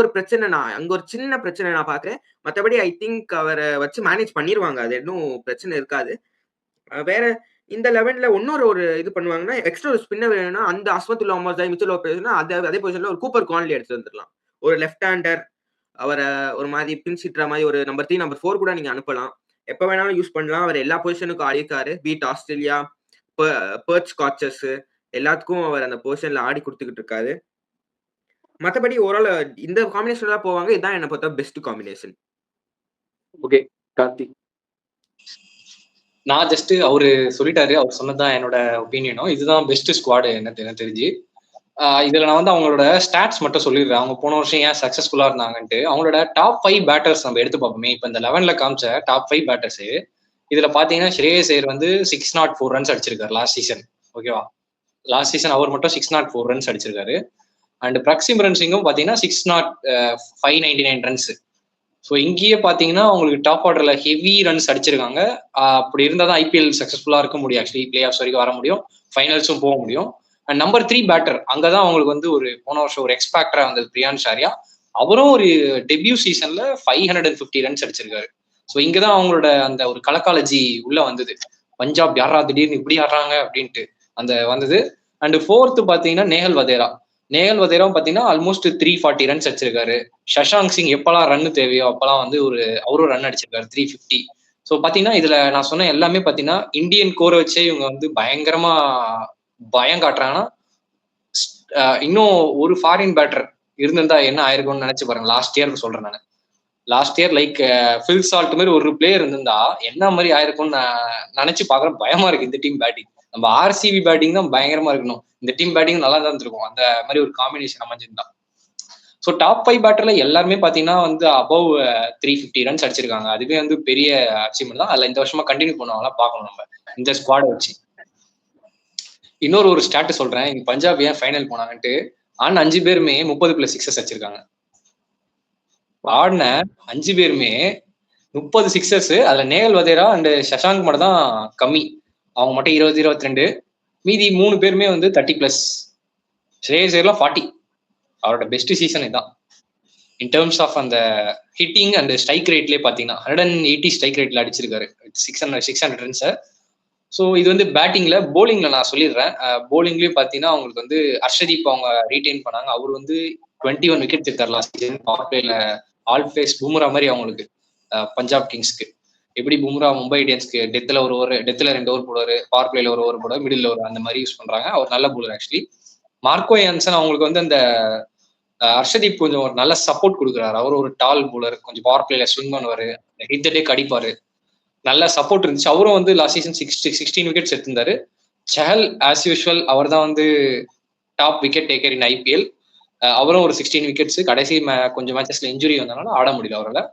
ஒரு சின்ன பிரச்சனை நான் பார்க்கிறேன். மற்றபடி ஐ திங்க் அவரை வச்சு மேனேஜ் பண்ணிடுவாங்க. அது இன்னும் பிரச்சனை இருக்காது. வேற இந்த 11ல இன்னொரு ஒரு இது பண்ணுவாங்கன்னா எக்ஸ்ட்ரா ஒரு ஸ்பின்னர் வேணும்னா அந்த அஸ்மத்துல்லா ஒமர்சாய், மிச்சல் ஓவர்னா அதே பொசிஷன்ல ஒரு கூப்பர் கான்லி எடுத்து வந்துடலாம். ஒரு லெஃப்ட் ஹேண்டர் அவரை ஒரு மாதிரி பின் சிட்டுற மாதிரி ஒரு நம்பர் 3 நம்பர் 4 கூட நீங்க அனுப்பலாம். எப்ப வேணாலும் யூஸ் பண்ணலாம். அவர் எல்லா பொசிஷனுக்கும் ஆடிருக்காரு. பீட் ஆஸ்திரேலியா, பெர்த் ஸ்காட்சஸ் எல்லாத்துக்கும் அவர் அந்த பொசிஷன்ல ஆடி கொடுத்துக்கிட்டு இருக்காரு. மற்றபடி ஓவரால் இந்த காம்பினேஷன் தான் போவாங்க. இதுதான் என்ன பார்த்தா பெஸ்ட் காம்பினேஷன். ஓகே. கார்த்திக். நான் ஜஸ்ட் அவரு சொல்லிட்டாரு, அவர் சொன்னதுதான் என்னோட ஒப்பீனியனும். இதுதான் பெஸ்ட் ஸ்குவாடு எனக்கு தெரிஞ்சு. இதுல நான் வந்து அவங்களோட ஸ்டாட்ஸ் மட்டும் சொல்லிடுறேன். அவங்க போன வருஷம் ஏன் சக்சஸ்ஃபுல்லா இருந்தாங்கன்ட்டு. அவங்களோட டாப் 5 பேட்டர்ஸ் நம்ம எடுத்து பார்ப்போமே. இப்ப இந்த 11ல காமிச்ச டாப் 5 பேட்டர்ஸ் இதுல பாத்தீங்கன்னா ஸ்ரேயஸ் ஐயர் வந்து 604 ரன்ஸ் அடிச்சிருக்காரு லாஸ்ட் சீசன். ஓகேவா? லாஸ்ட் சீசன் அவர் மட்டும் 604 ரன்ஸ் அடிச்சிருக்காரு. அண்ட் பிரக்சிம்ரன் சிங்கும் பாத்தீங்கன்னா 599 ரன்ஸ். ஸோ இங்கேயே பாத்தீங்கன்னா உங்களுக்கு டாப் ஆர்டர்ல ஹெவி ரன்ஸ் அடிச்சிருக்காங்க. அப்படி இருந்தால் தான் ஐபிஎல் சக்சஸ்ஃபுல்லா இருக்க முடியும். ஆக்சுவலி பிளே ஆஃப்ஸ் வரைக்கும் வர முடியும், ஃபைனல்ஸும் போக முடியும். அண்ட் நம்பர் 3 பேட்டர் அங்கதான் அவங்களுக்கு வந்து ஒரு போன வருஷம் ஒரு எக்ஸ்பேக்டரா வந்தது பிரியான்ஷ் ஆர்யா. அவரும் ஒரு டெபியூ சீசன்ல 550 ரன்ஸ் அடிச்சிருக்காரு. ஸோ இங்கதான் அவங்களோட அந்த ஒரு கலக்காலஜி உள்ள வந்தது. பஞ்சாப் யாரா திடீர்னு இப்படி ஆடுறாங்க அப்படின்ட்டு அந்த வந்தது. அண்ட் 4th பாத்தீங்கன்னா நேஹல் வதேராவும் பாத்தீங்கன்னா ஆல்மோஸ்ட் 340 ரன்ஸ் அடிச்சிருக்காரு. சஷாங்க் சிங் எப்பெல்லாம் ரன் தேவையோ அப்பெல்லாம் வந்து அவரும் ரன் அடிச்சிருக்காரு 350. ஸோ பாத்தீங்கன்னா இதுல நான் சொன்ன எல்லாமே பாத்தீங்கன்னா இந்தியன் கோரை வச்சே இவங்க வந்து பயங்கரமா பயம் காட்டுறாங்கன்னா இன்னும் ஒரு ஃபாரின் பேட்டர் இருந்திருந்தா என்ன ஆயிருக்கும்னு நினைச்சு பாருங்க. லாஸ்ட் இயர் சொல்றேன் நான். Last year like Phil Salt மாதிரி ஒரு பிளேயர் இருந்திருந்தா என்ன மாதிரி ஆயிருக்கும்னு நான் நினைச்சு பாக்குறேன். பயமா இருக்கு இந்த டீம் பேட்டிங். நம்ம ஆர்சிபி பேட்டிங் தான் பயங்கரமா இருக்கணும். இந்த டீம் பேட்டிங் நல்லா தான் இருக்கும். அந்த மாதிரி ஒரு காம்பினேஷன் அமைஞ்சிருந்தா. ஸோ டாப் 5 பேட்டர்ல எல்லாருமே பாத்தீங்கன்னா வந்து அபவ் 350 ரன்ஸ் அடிச்சிருக்காங்க. அதுவே வந்து பெரிய அச்சீவ்மெண்ட் தான். அதுல இந்த வருஷமா கண்டினியூ பண்ணுவாங்களா பார்க்கணும் நம்ம இந்த ஸ்குவாடை வச்சு. இன்னொரு ஸ்டாட் சொல்றேன். இங்க பஞ்சாப் ஏன் ஃபைனல் போனாங்கன்ட்டு. ஆனா 5 பேருமே 30+ சிக்ஸஸ் அடிச்சிருக்காங்க. ஆடின 5 பேருமே 30 சிக்ஸஸ். அதுல நேஹல் வதேரா அண்ட் சஷாங்க் மட்டும் தான் கம்மி. அவங்க மட்டும் 20, 22. மீதி 3 பேருமே வந்து 30+. ஸ்ரேயஸ் ஐயர்லாம் 40. அவரோட பெஸ்ட் சீசன் இதுதான். இன் டேர்ம்ஸ் ஆஃப் அந்த ஹிட்டிங் அண்ட் ஸ்ட்ரைக் ரேட்லேயே பார்த்தீங்கன்னா 180 ஸ்ட்ரைக் ரேட்ல அடிச்சிருக்காரு 600 ரன்ஸ். ஸோ இது வந்து பேட்டிங்ல. போலிங்ல நான் சொல்லிடுறேன். போலிங்லயும் பார்த்தீங்கன்னா அவங்களுக்கு வந்து ஹர்ஷதீப் அவங்க ரீடைன் பண்ணாங்க. அவர் வந்து 21 விக்கெட்ஸ் எடுத்தார் லாஸ்ட் சீசன். பவர் பிளேல ஆல் ஃபேஸ் பும்ரா மாதிரி அவங்களுக்கு பஞ்சாப் கிங்ஸ்க்கு. எப்படி பும்ரா மும்பை இந்தியன்ஸ்க்கு டெத்துல 2 ஓவர் போடுவாரு, பவர் பிளேல 1 ஓவர் போடுவார், மிடில் ஓவர் அந்த மாதிரி யூஸ் பண்றாங்க. அவர் நல்ல போலர் ஆக்சுவலி. மார்க்கோ யான்சன் அவங்களுக்கு வந்து அந்த ஹர்ஷதீப் கொஞ்சம் ஒரு நல்ல சப்போர்ட் கொடுக்குறாரு. அவர் ஒரு டால் போலர், கொஞ்சம் பவர் பிளேல ஸ்விங் பண்ணுவாரு, ஹிட் த டேக் அடிப்பாரு, நல்ல சப்போர்ட் இருந்துச்சு. அவரும் வந்து லாஸ்ட் சீசன் 16 விக்கெட்ஸ் எடுத்திருந்தாரு. சஹல் ஆஸ் யூஷுவல் அவர் தான் வந்து top wicket taker in IPL. அவரும் ஒரு 16 விக்கெட்ஸ். கடைசி கொஞ்சம் மேட்சஸ்ல இன்ஜுரி வந்தனால ஆட முடியல அவரால்.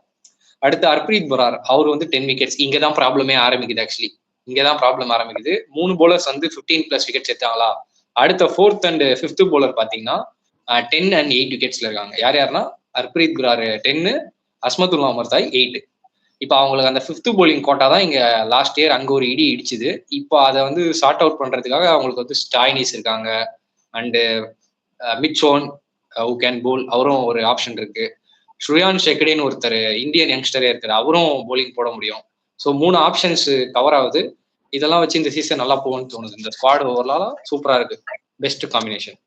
அடுத்து ஹர்ப்ரீத் பரார் அவர் வந்து 10 விக்கெட்ஸ். இங்கதான் ப்ராப்ளமே ஆரம்பிக்குது. ஆக்சுவலி இங்கதான் ப்ராப்ளம் ஆரம்பிக்குது. 3 போலர்ஸ் வந்து 15+ விக்கெட்ஸ் எடுத்தாங்களா. அடுத்த 4th and 5th போலர் பாத்தீங்கன்னா 10 and 8 விக்கெட்ஸ்ல இருக்காங்க. யாருன்னா ஹர்ப்ரீத் பரார் 10, அஸ்மத்துல்லா உமர்தாய் 8. இப்போ அவங்களுக்கு அந்த 5th போலிங் கோட்டா தான் இங்க லாஸ்ட் இயர் அங்க ஒரு இடி இடிச்சுது. இப்போ அதை வந்து சார்ட் அவுட் பண்றதுக்காக அவங்களுக்கு வந்து ஸ்டாய்னிஸ் இருக்காங்க அண்டு மிட்சோன் ஹூ கேன் போல், அவரும் ஒரு ஆப்ஷன் இருக்கு. ஸ்ரேயான் ஷெக்கடின்னு ஒருத்தர் இந்தியன் யங்ஸ்டரே இருக்காரு, அவரும் போலிங் போட முடியும். ஸோ 3 ஆப்ஷன்ஸ் கவர் ஆகுது. இதெல்லாம் வச்சு இந்த சீசன் நல்லா போகும்னு தோணுது. இந்த ஸ்குவாட் ஓவராலா சூப்பரா இருக்கு. Best combination.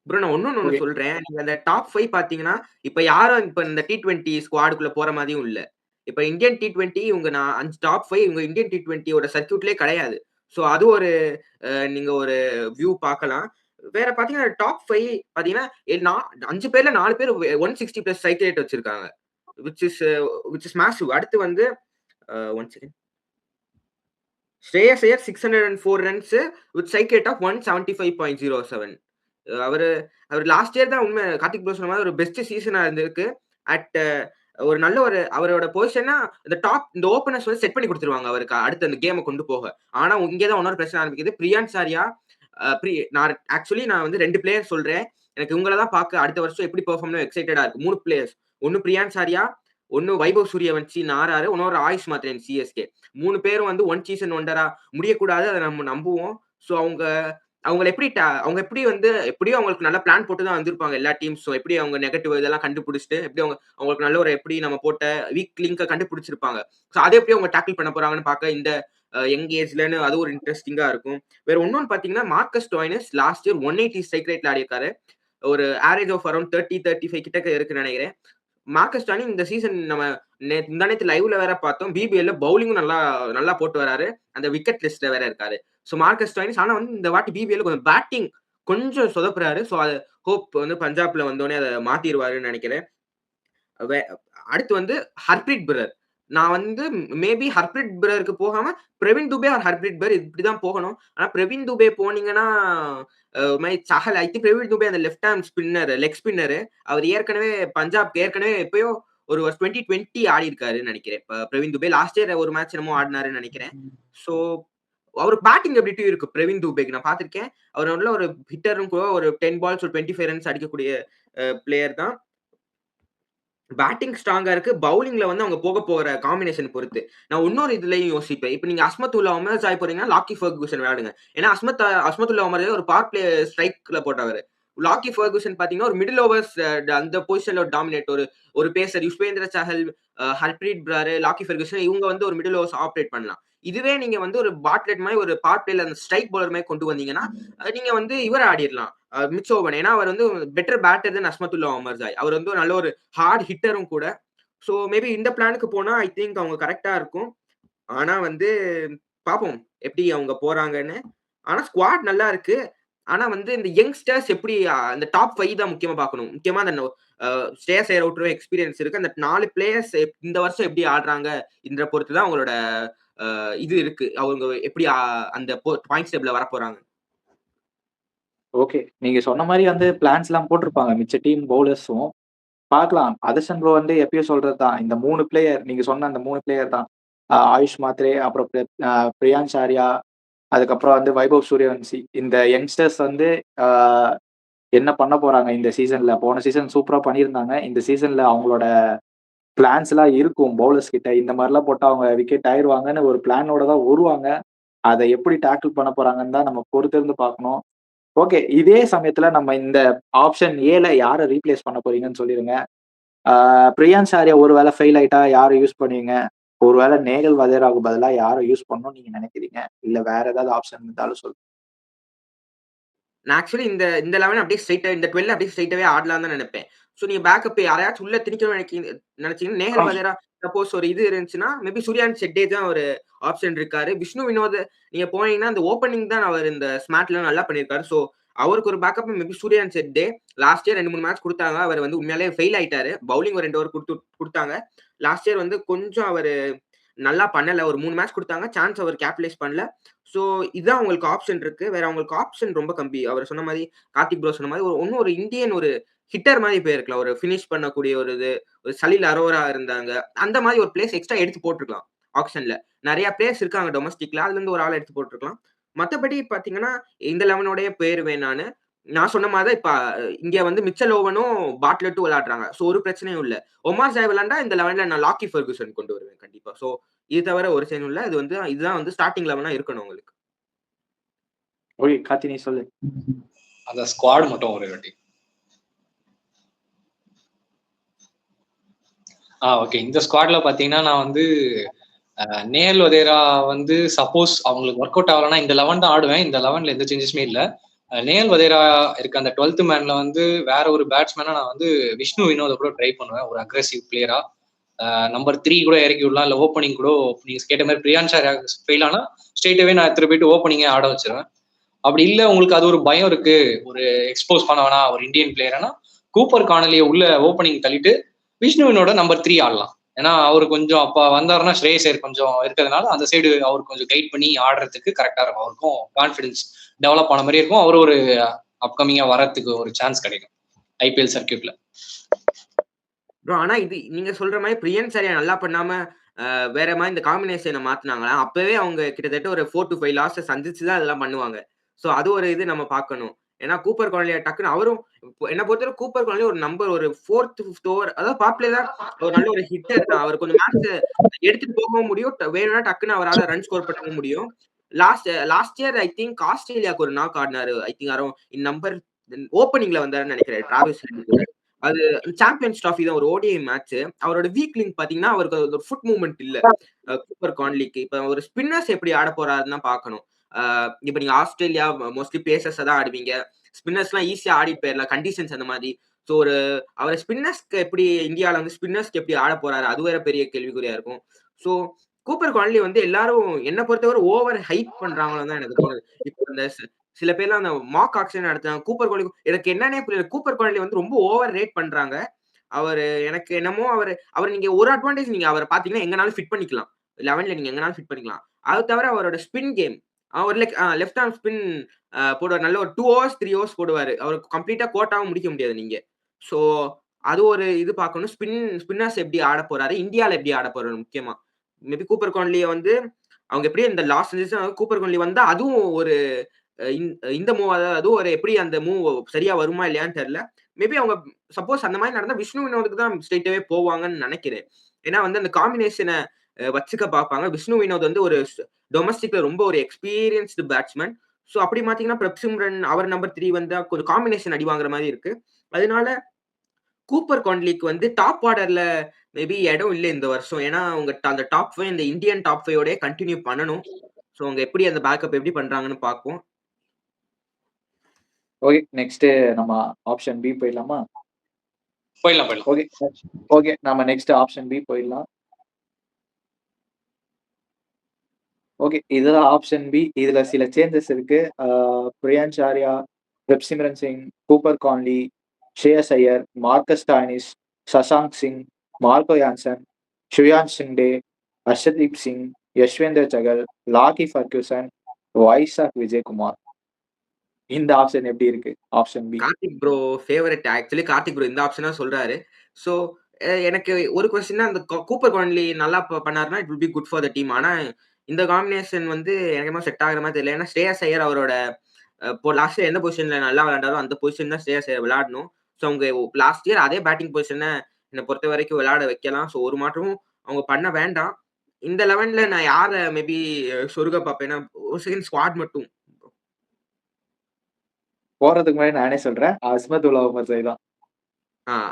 ப்ரோ நான் ஒன்னு சொல்றேன். நீங்க அந்த டாப் 5 பாத்தீங்கன்னா இப்ப யாரும் இப்ப இந்த T20 ஸ்குவாடுக்குள்ள போற மாதிரியும் இல்ல. இப்ப இந்தியன் T20 இவங்க நான் 5 டாப் 5 இவங்க இந்தியன் T20யோட சர்க்யூட்லயே கிடையாது. ஸோ அது ஒரு நீங்க ஒரு வியூ பார்க்கலாம். வேற பாத்தீங்கன்னா டாப் 5 பாத்தீங்கன்னா 5 பேர்ல 4 பேர் 160+ ஸ்ட்ரைக் ரேட் வச்சிருக்காங்க. which is massive. அடுத்து வந்து 1 second. Shreyas Iyer 604 runs with strike rate of 175.07. அவர் லாஸ்ட் இயர் தான் உண்மை கார்த்திக் ப்ரோ சொன்ன மாதிரி ஒரு பெஸ்ட் சீசனா இருந்திருக்கு. அட் ஒரு நல்ல ஒரு அவரோட பொசிஷனா இந்த ஓப்பனர்ஸ் வந்து செட் பண்ணி கொடுத்துருவாங்க அவருக்கு அடுத்து அந்த கேமை கொண்டு போக. ஆனா இங்கேதான் இன்னொரு பிரச்சனை ஆரம்பிக்குது. பிரியான்ஷ் ஆர்யா நான் வந்து 2 பிளேயர் சொல்றேன். எனக்கு இவங்கள தான் பார்க்க அடுத்த வருஷம் எப்படி பெர்ஃபார்ம் எக்ஸைட்டடா இருக்கு. 3 பிளேயர்ஸ். ஒன்னு பிரியான்ஷ் ஆர்யா, ஒன்னு வைபவ் சூரியவன்சி ஆர்ஆர், இன்னொரு ஆயுஷ் மாத்ரேன் சிஎஸ்கே. 3 பேரும் வந்து ஒன் சீசன் ஒண்டரா முடியக்கூடாது, அதை நம்ம நம்புவோம். ஸோ அவங்க எப்படி வந்து எப்படியும் அவங்களுக்கு நல்ல பிளான் போட்டு தான் வந்திருப்பாங்க எல்லா டீம்ஸும். எப்படி அவங்க நெகட்டிவ் இதெல்லாம் கண்டுபிடிச்சிட்டு எப்படி அவங்களுக்கு நல்ல ஒரு எப்படி நம்ம போட்ட வீக் லிங்கை கண்டுபிடிச்சிருப்பாங்க. ஸோ அதை எப்படி அவங்க டேக்கிள் பண்ண போறாங்கன்னு பார்க்க இந்த யங் ஏஜ்லன்னு அது ஒரு இன்ட்ரெஸ்டிங்கா இருக்கும். வேற ஒன்னொன்னு பாத்தீங்கன்னா Marcus Stoinis last year 180 strike ரேட்ல ஆடிருக்காரு. ஒரு ஆவரேஜ் ஆஃப் அரௌண்ட் 30-35 கிட்ட இருக்குன்னு நினைக்கிறேன். மார்க்கஸ் ஸ்டாய்னிஸ் இந்த சீசன் நம்ம நேத்து லைவ்ல வேற பார்த்தோம். பிபிஎல்ல பவுலிங்கும் நல்லா போட்டு வராரு. அந்த விக்கெட் லிஸ்ட்ல வேற இருக்காரு. ஸோ மார்க்கஸ் ஸ்டாய்னிஸ் ஆனா வந்து இந்த வாட்டி பிபிஎல் கொஞ்சம் பேட்டிங் கொஞ்சம் சொதப்புறாரு. ஸோ அது ஹோப் வந்து பஞ்சாப்ல வந்தோடனே அதை மாத்திடுவாருன்னு நினைக்கிறேன். அடுத்து வந்து ஹர்ப்ரீத் பரார். நான் வந்து மேபி ஹர்ப்ரீத் பிரருக்கு போகாம பிரவீன் துபே ஆர் ஹர்ப்ரீத் பிரர் இப்படிதான் போகணும். ஆனா பிரவீன் துபே போனீங்கன்னா சஹல் ஐ திங்க் பிரவீன் துபே அந்த left hand spinner leg spinner அவர் ஏற்கனவே பஞ்சாப் ஏற்கனவே எப்பயோ ஒரு 2020 ஆடி இருக்காருன்னு நினைக்கிறேன். பிரவீன் துபே லாஸ்ட் இயர் ஒரு மேட்ச் என்னமோ ஆடினாருன்னு நினைக்கிறேன். ஸோ அவருக்கு பேட்டிங் எபிலிட்டி இருக்கு பிரவீன் துபேக்கு நான் பார்த்திருக்கேன். அவர் நல்ல ஒரு ஹிட்டரும் கூட ஒரு 10 பால்ஸ் ஒரு 25 ரன்ஸ் அடிக்கக்கூடிய பிளேயர் தான். பேட்டிங் ஸ்ட்ராங்கா இருக்கு. பவுலிங்ல வந்து அவங்க போற காம்பினேஷன் பொறுத்து. நான் இன்னொரு இதுலயும் யோசிப்பேன். இப்ப நீங்க அஸ்மத்துல்லா உமர் ஜாய் போறீங்கன்னா, லாக்கி ஃபெர்குசன் விளையாடுங்க. ஏன்னா அஸ்மத்துல்லா உமர் ஜாய் ஒரு பவர் பிளே ஸ்ட்ரைக்ல போட்டவரு. லாக்கி ஃபெர்குசன் பாத்தீங்கன்னா, ஒரு மிடில் ஓவர்ஸ் அந்த பொசிஷன்ல ஒரு டாமினேட் ஒரு pacer Yuzvendra Chahal, Harpreet Brar, Lockie Ferguson இவங்க வந்து ஒரு மிடில் ஓவர்ஸ் ஆப்பரேட் பண்ணலாம். இதுவே நீங்க வந்து ஒரு பாட்லெட் மாதிரி ஒரு பவர் பிளேல அந்த ஸ்ட்ரைக் பவுலர் மாதிரி கொண்டு வந்தீங்கன்னா, நீங்க வந்து இவர ஆடிடலாம். மிச் ஓவன். ஏன்னா அவர் வந்து பெட்டர் பேட்டர் தென் அஸ்மத்துல்லா உமர் ஜாய். அவர் வந்து நல்ல ஒரு ஹார்ட் ஹிட்டரும் கூட. ஸோ மேபி இந்த பிளானுக்கு போனா ஐ திங்க் அவங்க கரெக்ட்டா இருக்கும். ஆனா வந்து பார்ப்போம் எப்படி அவங்க போறாங்கன்னு. ஆனா ஸ்குவாட் நல்லா இருக்கு. ஆனா வந்து இந்த யங்ஸ்டர்ஸ் எப்படி அந்த டாப் 5 தான் முக்கியமா பார்க்கணும். முக்கியமா அந்த ஸ்ரேயஸ் ஐயர் அவுட்டரும் எக்ஸ்பீரியன்ஸ் இருக்கு. அந்த 4 பிளேயர்ஸ் இந்த வருஷம் எப்படி ஆடுறாங்க என்ற பொறுத்து தான் அவங்களோட இது இருக்கு. அவங்க எப்படி அந்த பாயிண்ட்ஸ் டேபிள்ல வரப்போறாங்க. நீங்க சொன்ன மாரி வந்து பிளான்ஸ்லாம் போட்டிருப்பாங்க மிச்ச டீம் பவுலர்ஸும். பார்க்கலாம். அதர்சன் ப்ரோ வந்து எப்பயும் சொல்றது தான். இந்த 3 பிளேயர் நீங்க சொன்ன அந்த 3 பிளேயர் தான். ஆயுஷ் மாத்ரே, அப்புறம் பிரியான்ஷ் ஆர்யா, அதுக்கப்புறம் வந்து வைபவ் சூரியவன்சி. இந்த யங்ஸ்டர்ஸ் வந்து அ என்ன பண்ண போறாங்க இந்த சீசன்ல? போன சீசன் சூப்பரா பண்ணியிருந்தாங்க. இந்த சீசன்ல அவங்களோட பிளான்ஸ்லாம் இருக்கும் பவுலர்ஸ் கிட்ட. இந்த மாரிலாம் போட்டா அவங்க விக்கெட் ஆயிருவாங்கன்னு ஒரு பிளானோட தான் வருவாங்க. அத எப்படி டேக்கிள் பண்ண போறாங்கன்னு தான் நம்ம பொறுத்திருந்து பார்க்கணும். இதே சமயத்துல நம்ம இந்த ஆப்ஷன் ஏல யார ரீப்ளேஸ் பண்ண போறீங்கன்னு சொல்லிருங்க. பிரியான்ஷ் ஆர்யா ஒரு வேளை ஃபெயில் ஆயிட்டா யார யூஸ் பண்ணுவீங்க? ஒரு வேளை நேகல் வதேராவுக்கு பதிலா யார யூஸ் பண்ணணும்னு நீங்க நினைக்கிறீங்க? இல்ல வேற ஏதாவது ஆப்ஷன் இருந்தாலும் சொல்லுங்க. நான் ஆக்சுவலி இந்த இந்த 11 அப்படியே ஸ்ட்ரெயிட்டா இந்த 12 அப்படியே ஸ்ட்ரெயிட்டாவே ஆடலாம்னு தான் நினைப்பேன். ஸோ நீங்க பேக்கப் யாரையாச்சும் உள்ள திணிக்கணும்னு நினைச்சீங்கன்னா நேஹல் வதேரா சப்போஸ் ஒரு இது இருந்துச்சுன்னா மேபி சூர்யான் ஷெட்டே தான் ஒரு ஆப்ஷன் இருக்காரு. விஷ்ணு வினோத் நீங்க போனீங்கன்னா அந்த ஓப்பனிங் தான் அவர் இந்த ஸ்மார்ட்ல நல்லா பண்ணியிருக்காரு. ஸோ அவருக்கு ஒரு backup maybe Suryansh Shedge. Last year 2, 3 match குடுத்தாங்க. அவர் வந்து உண்மையாலே ஃபெயில் ஆயிட்டாரு. பவுலிங் ஒரு 2 ஓவர் குடுத்தாங்க. லாஸ்ட் இயர் வந்து கொஞ்சம் அவரு நல்லா பண்ணல. ஒரு 3 மேட்ச் குடுத்தாங்க. சான்ஸ் அவர் கேபிட்டலைஸ் பண்ணல. ஸோ இதான் உங்களுக்கு ஆப்ஷன் இருக்கு. வேற அவங்களுக்கு ஆப்ஷன் ரொம்ப கம்மி. அவர் சொன்ன மாரி கார்த்திக் ப்ரோ சொன்ன மாரி இன்னும் ஒரு இந்தியன் ஒரு ஹிட்டர் மாரி போயிருக்கலாம். ஒரு ஃபினிஷ் பண்ணக்கூடிய ஒரு இது. ஒரு சலீல் அரோரா இருந்தாங்க. அந்த மாரி ஒரு பிளேஸ் எக்ஸ்ட்ரா எடுத்து போட்டுருக்கலாம் ஆக்ஷன்ல. நெறைய பிளேயர்ஸ் இருக்காங்க டொமஸ்டிக்ல. அதுல இருந்து ஒரு ஆள் எடுத்து போட்டுருக்கலாம். மத்தபடி பார்த்தீங்கன்னா, இந்த 11 போயிருவேன் நானு. நான் சொன்ன மாரி தான் இப்ப இங்க வந்து மிச்சல் ஓவனும் பாட்லெட்டும் விளையாடுறாங்க. ஸோ ஒரு பிரச்சனையும் இல்ல. ஒமார் ஜாய் விளையாண்டா இந்த 11ல நான் லாக்கி ஃபெர்குசன் கொண்டு வருவேன் கண்டிப்பா. ஸோ இது தவிர ஒரு சேனும் இல்ல. இதுதான் வந்து ஸ்டார்ட்டிங் 11ஆ இருக்கணும் உங்களுக்கு. கார்த்தி நீ சொல்லு. அந்த ஸ்குவாட் மட்டும் ஒரு வாட்டி. ஓகே. இந்த ஸ்குவாட்ல பாத்தீங்கன்னா நான் வந்து நேஹல் வதேரா வந்து சப்போஸ் அவங்களுக்கு ஒர்க் அவுட் ஆகலன்னா இந்த 11 தான் ஆடுவேன். இந்த 11ல எந்த சேஞ்சஸுமே இல்ல. நேஹல் வதேரா இருக்க அந்த 12th மேன்ல வந்து வேற ஒரு பேட்ஸ்மேனா நான் வந்து விஷ்ணு வினோத கூட ட்ரை பண்ணுவேன். ஒரு அக்ரெசிவ் பிளேயரா. நம்பர் 3 கூட இறக்கி விடலாம். இல்ல ஓப்பனிங் கூட நீங்க கேட்ட மாதிரி பிரியான்ஷ் ஆர்யா ஃபெயில் ஆனா ஸ்ட்ரெயிட்டாவே நான் எடுத்துட்டு போயிட்டு ஓப்பனிங்கே ஆட வச்சிருவேன். அப்படி இல்ல உங்களுக்கு அது ஒரு பயம் இருக்கு, ஒரு எக்ஸ்போஸ் பண்ண வேணா ஒரு இந்தியன் பிளேயர்னா கூப்பர் கானலியை உள்ள ஓப்பனிங் தள்ளிட்டு விஷ்ணுவினோட நம்பர் 3 ஆடலாம். ஏன்னா அவர் கொஞ்சம் அப்ப வந்தாருன்னா ஸ்ரேயஸ் ஐயர் கொஞ்சம் இருக்கிறதுனால அந்த சைடு அவர் கொஞ்சம் கைட் பண்ணி ஆடுறதுக்கு கரெக்டா இருக்கும். அவருக்கும் கான்பிடன்ஸ் டெவலப் ஆன மாதிரி இருக்கும். அவர் ஒரு அப்கமிங்கா வரதுக்கு ஒரு சான்ஸ் கிடைக்கும் ஐபிஎல் சர்க்கியூட்ல. ஆனா இது நீங்க சொல்ற மாதிரி பிரியன்ஷ் ஆர்யா நல்லா பண்ணாம வேற மாதிரி இந்த காம்பினேஷனை மாத்தினாங்களா அப்பவே அவங்க கிட்டத்தட்ட ஒரு 4 to 5 லாஸ் சந்திச்சுதான் அதெல்லாம் பண்ணுவாங்க. சோ அது ஒரு இது நம்ம பார்க்கணும். ஏன்னா கூப்பர் கானலியா டக்குன்னு அவரும் என்ன பொறுத்தவரை கூப்பர் கானலி ஒரு நம்பர் ஒரு 4th 5th ஓவர் அதாவது பாப்புலர் ஒரு நல்ல ஒரு ஹிட்டர் தான். அவர் கொஞ்சம் மேட்ச் எடுத்துட்டு போகவும் முடியும். வேணும்னா டக்குன்னு அவரால் ரன் ஸ்கோர் பண்ண முடியும். லாஸ்ட் இயர் ஐ திங்க் ஆஸ்திரேலியாவுக்கு ஒரு நாக் ஆடினாரு. ஐ திங்க் யாரும் நம்பர் ஓப்பனிங்ல வந்தாருன்னு நினைக்கிறேன் டிராவிஸ் ஹெட். அது சாம்பியன்ஸ் டிராஃபி தான் ஒரு ஓடிஐ மேட்ச். அவரோட வீக் லிங்க் பாத்தீங்கன்னா அவருக்கு ஒரு ஃபுட் மூவ்மெண்ட் இல்ல கூப்பர் கான்லிக்கு. இப்ப ஒரு ஸ்பின்னர்ஸ் எப்படி ஆட போறாருன்னு தான் பார்க்கணும். இப்ப நீங்க ஆஸ்திரேலியா மோஸ்ட்லி பேசர்ஸ் தான் ஆடுவீங்க. ஸ்பின்னர்ஸ் எல்லாம் ஈஸியா ஆடி போயிடலாம் கண்டிஷன்ஸ் அந்த மாதிரி. ஸோ அவர் ஸ்பின்னர்ஸ்க்கு எப்படி இந்தியாவில வந்து ஸ்பின்னர்ஸ்க்கு எப்படி ஆட போறாரு அது வேற பெரிய கேள்விக்குறியா இருக்கும். ஸோ கூப்பர் கான்லி வந்து எல்லாரும் என்ன பொறுத்தவரை ஓவர் ஹைப் பண்றாங்கன்னு தான் எனக்கு தோணுது. இப்போ இந்த சில பேர்லாம் அந்த மாக் ஆக்ஷன் நடத்துறாங்க. கூப்பர் கான்லி எனக்கு என்னன்னே புரியல. கூப்பர் கான்லி வந்து ரொம்ப ஓவர் ரேட் பண்றாங்க. அவரு எனக்கு என்னமோ அவர் நீங்க ஒரு அட்வான்டேஜ் நீங்க அவரை பாத்தீங்கன்னா எங்கனாலும் ஃபிட் பண்ணிக்கலாம். 11ல நீங்க எங்கனாலும் ஃபிட் பண்ணிக்கலாம். அது தவிர அவரோட ஸ்பின் கேம் அவர் லெஃப்ட் ஆர்ம் ஸ்பின் போடுவார். நல்ல ஒரு 2 ஹவர்ஸ் 3 ஹவர்ஸ் போடுவாரு. அவருக்கு கம்ப்ளீட்டா கோட்டாவும் முடிக்க முடியாது நீங்க. ஸோ அது ஒரு இது பார்க்கணும். ஸ்பின்னர்ஸ் எப்படி ஆடப் போறாரு? இந்தியால எப்படி ஆடப் போறாரு முக்கியமா. மேபி கூப்பர் கான்லிய வந்து அவங்க எப்படியும் இந்த லாஸ்ட் சீசன் கூப்பர் கான்லி வந்தா அதுவும் ஒரு இந்த மூவ் அதுவும் ஒரு எப்படி அந்த மூவ் சரியா வருமா இல்லையான்னு தெரியல. மேபி அவங்க சப்போஸ் அந்த மாதிரி நடந்தா விஷ்ணு வினோதுக்கு தான் ஸ்ட்ரெயிட்டாவே போவாங்கன்னு நினைக்கிறேன். ஏன்னா வந்து அந்த காம்பினேஷனை வச்சுக்க பார்ப்பாங்க. விஷ்ணு வினோத் வந்து ஒரு டொமஸ்டிக்ல ரொம்ப ஒரு எக்ஸ்பீரியன்ஸ்டு பேட்ஸ்மேன். ஸோ அப்படி பார்த்தீங்கன்னா பிரப்சிம்ரன் அவர் நம்பர் 3 வந்தா கொஞ்சம் காம்பினேஷன் அடி வாங்குற மாதிரி இருக்கு. அதனால கூப்பர் கான்லிக்கு வந்து டாப் ஆர்டர்ல மேபி இடம் இல்ல இந்த வருஷம். ஏன்னா அவங்க அந்த டாப் 5 இந்த இந்தியன் டாப் 5 ஓடயே கண்டினியூ பண்ணணும். ஸோ அவங்க எப்படி அந்த பேக்கப் எப்படி பண்றாங்கன்னு பார்ப்போம். ஓகே. நெக்ஸ்ட் நம்ம ஆப்ஷன் பி போயிடலாமா? போயிடலாம். ஓகே. நம்ம நெக்ஸ்ட் ஆப்ஷன் பி போயிடலாம். ஓகே. இதுதான் ஆப்ஷன் பி. இதுல சில சேஞ்சஸ் இருக்கு. Priyansh Arya, Prabhsimran Singh, Cooper Connolly, Shreyas Iyer, Marcus Stoinis, Shashank Singh, Marco Jansen, Suryansh சிங்டே, ஹர்ஷதீப் சிங், யஷ்வேந்தர் சகல், லாக்கி ஃபர்கியூசன், வைசாக் விஜயகுமார். இந்த ஆப்ஷன் எப்படி இருக்கு? Option B. Karthik bro favourite. Actually Karthik bro இந்த ஆப்ஷனா சொல்றாரு. ஸோ எனக்கு ஒரு கொஸ்டின்னா அந்த கூப்பர் கான்லி நல்லா பண்ணாருன்னா it will be good for the team. ஆனா இந்த காம்பினேஷன் வந்து எனக்கு செட் ஆகிற மாதிரி தெரியல. ஏன்னா ஸ்ரேயஸ் ஐயர் அவரோட இப்போ லாஸ்ட் இயர் எந்த பொசிஷன்ல நல்லா விளையாண்டாரோ அந்த பொசிஷன் தான் ஸ்ரேயஸ் ஐயர் விளையாடணும். ஸோ அவங்க லாஸ்ட் இயர் அதே பேட்டிங் பொசிஷனை என்னை பொறுத்த வரைக்கும் விளையாட வைக்கலாம். ஸோ ஒரு மாற்றமும் அவங்க பண்ண வேண்டாம். இந்த 11ல நான் யாரை மேபி சொருக பார்ப்பேன்னா ஒரு செகண்ட் ஸ்குவாட் மட்டும் போறதுக்கு முன்னாடி நானே சொல்றேன். அஸ்மதுல்லா உமர் ஜாய் தான்.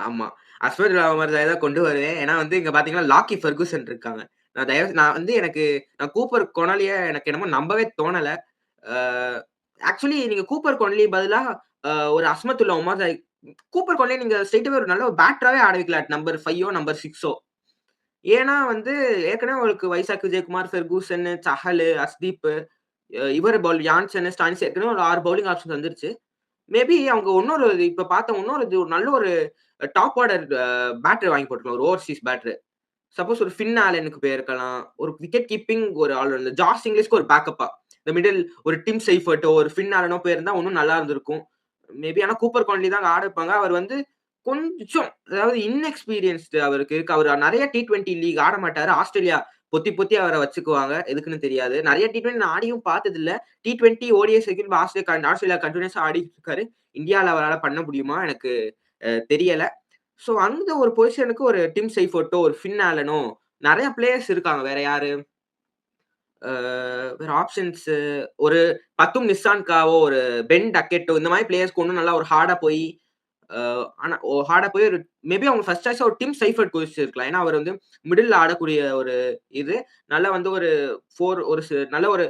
ஆமா. அஸ்மதுல்லா உமர் ஜாய் தான் கொண்டு வருவேன். ஏன்னா வந்து இங்க பாத்தீங்கன்னா லாக்கி ஃபெர்குசன் இருக்காங்க. நான் வந்து நான் கூப்பர் கொனாலிய எனக்கு என்னமோ நம்பவே தோணல. ஆக்சுவலி நீங்க கூப்பர் கொனாலி பதிலா ஒரு Azmatullah Omarzai Cooper Connolly நீங்க ஸ்ட்ரெயிட்டாவே ஒரு நல்ல பேட்டராவே ஆட வைக்கலாம். நம்பர் 5ஓ நம்பர் 6ஓ. ஏன்னா வந்து ஏற்கனவே உங்களுக்கு வைசாக் விஜயகுமார், ஃபெர்குசன், சஹல், அஸ்தீப், இவர் யான்சன், ஸ்டானிஸ் ஏற்கனவே ஒரு 6 பவுலிங் ஆப்ஷன்ஸ் வந்துருச்சு. மேபி அவங்க இப்ப பார்த்த ஒரு நல்ல ஒரு டாப் ஆர்டர் பேட்டர் வாங்கி போட்டுக்கலாம். ஒரு ஓவர்சீஸ் பேட்டர். சப்போஸ் ஒரு ஃபின் ஆலனுக்கு போயிருக்கலாம். ஒரு விக்கெட் கீப்பிங் ஒரு ஆல்ரவுண்டர். ஜாஸ் இங்கிலீஷ்க்கு ஒரு பேக்கப்பா. இந்த மிடில் ஒரு டிம் சைஃபர்ட்டோ ஒரு ஃபின் ஆலனோ போயிருந்தா இன்னும் நல்லா இருந்திருக்கும். மேபி ஆனா கூப்பர் கான்லி தான் ஆட வைப்பாங்க. அவர் வந்து கொஞ்சம் அதாவது இன்எக்ஸ்பீரியன்ஸ்டு அவருக்கு இருக்கு. அவர் நிறைய T20 லீக் ஆட மாட்டாரு. ஆஸ்திரேலியா பொத்தி அவரை வச்சுக்குவாங்க. எதுக்குன்னு தெரியாது. நிறைய T20 நான் ஆடியும் பார்த்தது இல்ல. T20 ஓடிஎஸ் ஆஸ்திரேலியா கண்டினியூஸா ஆடிட்டு இருக்காரு. இந்தியால அவரால பண்ண முடியுமா எனக்கு தெரியல. ஸோ அந்த ஒரு பொசிஷனுக்கு ஒரு டிம் சைஃபோர்ட்டோ ஒரு ஃபின் ஆலனோ நிறைய பிளேயர்ஸ் இருக்காங்க. வேற யாரு வேற ஆப்ஷன்ஸ் ஒரு பத்தும் நிசான்காவோ ஒரு பென் டக்கெட்டோ இந்த மாதிரி பிளேயர்ஸ்க்கு ஒன்றும் நல்லா ஒரு ஹார்டா போய் ஆனா ஹார்டா போய் ஒரு மேபி அவங்க ஃபர்ஸ்ட் சாய்ஸா ஒரு டிம் சைஃபர்ட் இருக்கலாம். ஏன்னா அவர் வந்து மிடில் ஆடக்கூடிய ஒரு இது நல்லா வந்து ஒரு நல்ல ஒரு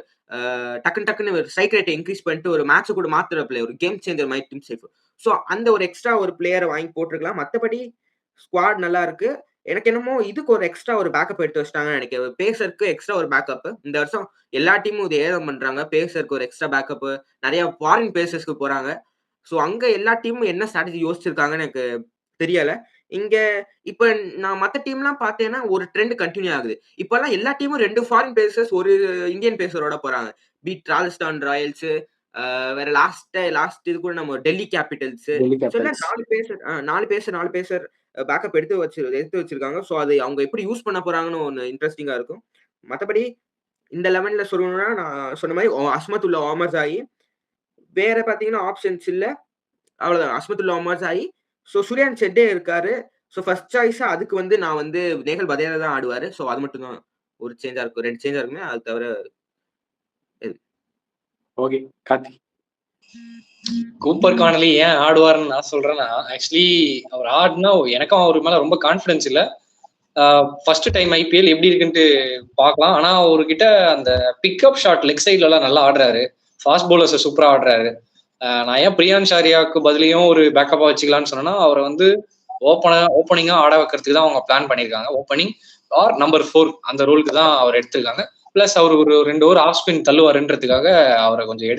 டக்குன்னு ஒரு ஸ்ட்ரைக் ரேட்டை இன்க்ரீஸ் பண்ணிட்டு ஒரு மேட்ச் கூட மாத்துற பிளேயர் ஒரு கேம் சேஞ்சர் மாதிரி டிம் சைஃபர்ட். ஸோ அந்த ஒரு எக்ஸ்ட்ரா ஒரு பிளேயரை வாங்கி போட்டிருக்கலாம். மற்றபடி ஸ்குவாட் நல்லா இருக்கு. எனக்கு என்னமோ இதுக்கு ஒரு எக்ஸ்ட்ரா ஒரு பேக்கப் எடுத்து வச்சிட்டாங்கன்னு நினைக்கிறேன். பேசருக்கு எக்ஸ்ட்ரா ஒரு பேக்கப் இந்த வருஷம் எல்லா டீமும் இது ஏதம் பண்றாங்க. பேசருக்கு ஒரு எக்ஸ்ட்ரா பேக்கப் நிறைய ஃபாரின் பேசர்ஸ்க்கு போறாங்க. ஸோ அங்க எல்லா டீமும் என்ன ஸ்ட்ராட்டஜி யோசிச்சிருக்காங்கன்னு எனக்கு தெரியல. இங்க இப்ப நான் மத்த டீம்லாம் பார்த்தேன்னா ஒரு ட்ரெண்ட் கண்டினியூ ஆகுது. இப்பெல்லாம் எல்லா டீமும் 2 ஃபாரின் பேசர்ஸ் ஒரு இந்தியன் பேசரோட போறாங்க. பீட் ராஜஸ்தான் ராயல்ஸ் வேற லாஸ்ட் இது கூட நம்ம டெல்லி கேபிட்டல்ஸ் 4 பேசர் பேக்கப் எடுத்து வச்சிருக்காங்க. ஸோ அது அவங்க எப்படி யூஸ் பண்ண போறாங்கன்னு ஒன்று இன்ட்ரெஸ்டிங்கா இருக்கும். மற்றபடி இந்த 11ல சொல்லணும்னா நான் சொன்ன மாதிரி அஸ்மதுல்லா உமர் ஜாய் வேற பாத்தீங்கன்னா ஆப்ஷன்ஸ் இல்ல. அவ்வளவுதான். அஸ்மதுல்லா உமர் ஜாய். ஸோ சூர்யான் செட்டே இருக்காரு. ஸோ ஃபர்ஸ்ட் சாய்ஸா அதுக்கு வந்து நான் வந்து நேஹல் பதேரா தான் ஆடுவாரு. ஸோ அது மட்டும் தான் ஒரு சேஞ்சா இருக்கும். 2 சேஞ்சா இருக்குமே அது தவிர ஓகே. கார்த்திக் கூப்பர் கான்லி ஏன் ஆடுவாருன்னு நான் சொல்றேன்னா ஆக்சுவலி அவர் ஆடினா எனக்கும் அவர் மேல ரொம்ப கான்பிடன்ஸ் இல்ல. ஃபர்ஸ்ட் டைம் IPL எப்படி இருக்குன்ட்டு பார்க்கலாம். ஆனா அவர்கிட்ட அந்த பிக்அப் ஷாட் லெக் சைட்ல எல்லாம் நல்லா ஆடுறாரு. ஃபாஸ்ட் பவுலர்ஸ் சூப்பரா ஆடுறாரு. நான் ஏன் பிரியான்ஷ் ஆர்யாவுக்கு பதிலையும் ஒரு பேக்கப்பா வச்சுக்கலாம்னு சொன்னா அவரை வந்து ஓப்பனிங்கா ஆட வைக்கிறதுக்கு தான் அவங்க பிளான் பண்ணியிருக்காங்க. ஓப்பனிங் ஆர் நம்பர் 4 அந்த ரோலுக்கு தான் அவர் எடுத்திருக்காங்க. பிளஸ் அவர் ஒரு 2 ஓவர் ஆஃப் ஸ்பின் தள்ளுவாருன்றதுக்காக அவரை கொஞ்சம்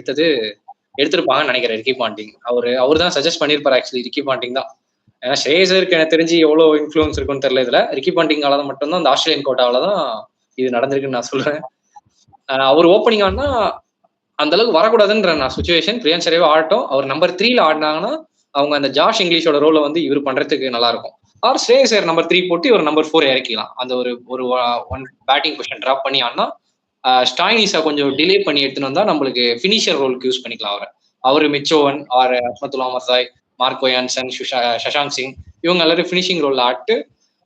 எடுத்திருப்பாங்கன்னு நினைக்கிறேன் ரிக்கி பாண்டிங். அவர் தான் சஜஸ்ட் பண்ணியிருப்பாரு. ஆக்சுவலி ரிக்கி பாண்டிங் தான் ஏன்னா ஸ்ரேயசருக்கு எனக்கு தெரிஞ்சு எவ்வளவு இன்ஃப்ளூயன்ஸ் இருக்குன்னு தெரியல இதுல. ரிக்கி பாண்டிங்கால தான் மட்டும்தான் அந்த ஆஸ்திரேலியன் கோட்டாவில தான் இது நடந்திருக்குன்னு நான் சொல்றேன். அவர் ஓப்பனிங் ஆனா அந்த அளவுக்கு வரக்கூடாதுன்ற நான் சுச்சுவேஷன். பிரியன் சரேவா ஆடட்டும். அவர் நம்பர் 3ல ஆடினாங்கன்னா அவங்க அந்த ஜாஷ் இங்கிலீஷோட ரோலை வந்து இவர் பண்றதுக்கு நல்லா இருக்கும். ஆர் ஸ்ரேயசர் நம்பர் 3 போட்டு இவர் நம்பர் 4 இறக்கிக்கலாம். அந்த ஒரு ஒரு ஒன் பேட்டிங் பொசிஷன் டிராப் பண்ணி ஆடினா ஸ்டாயினிஸா கொஞ்சம் டிலே பண்ணி எடுத்துன்னு வந்தா நம்மளுக்கு ஃபினிஷர் ரோலுக்கு யூஸ் பண்ணிக்கலாம் அவரை. அவரு Mitchell Owen or Azmatullah Omarzai, Marco Jansen, Shashank Singh இவங்க எல்லாரும் ஃபினிஷிங் ரோல்ல ஆட்டு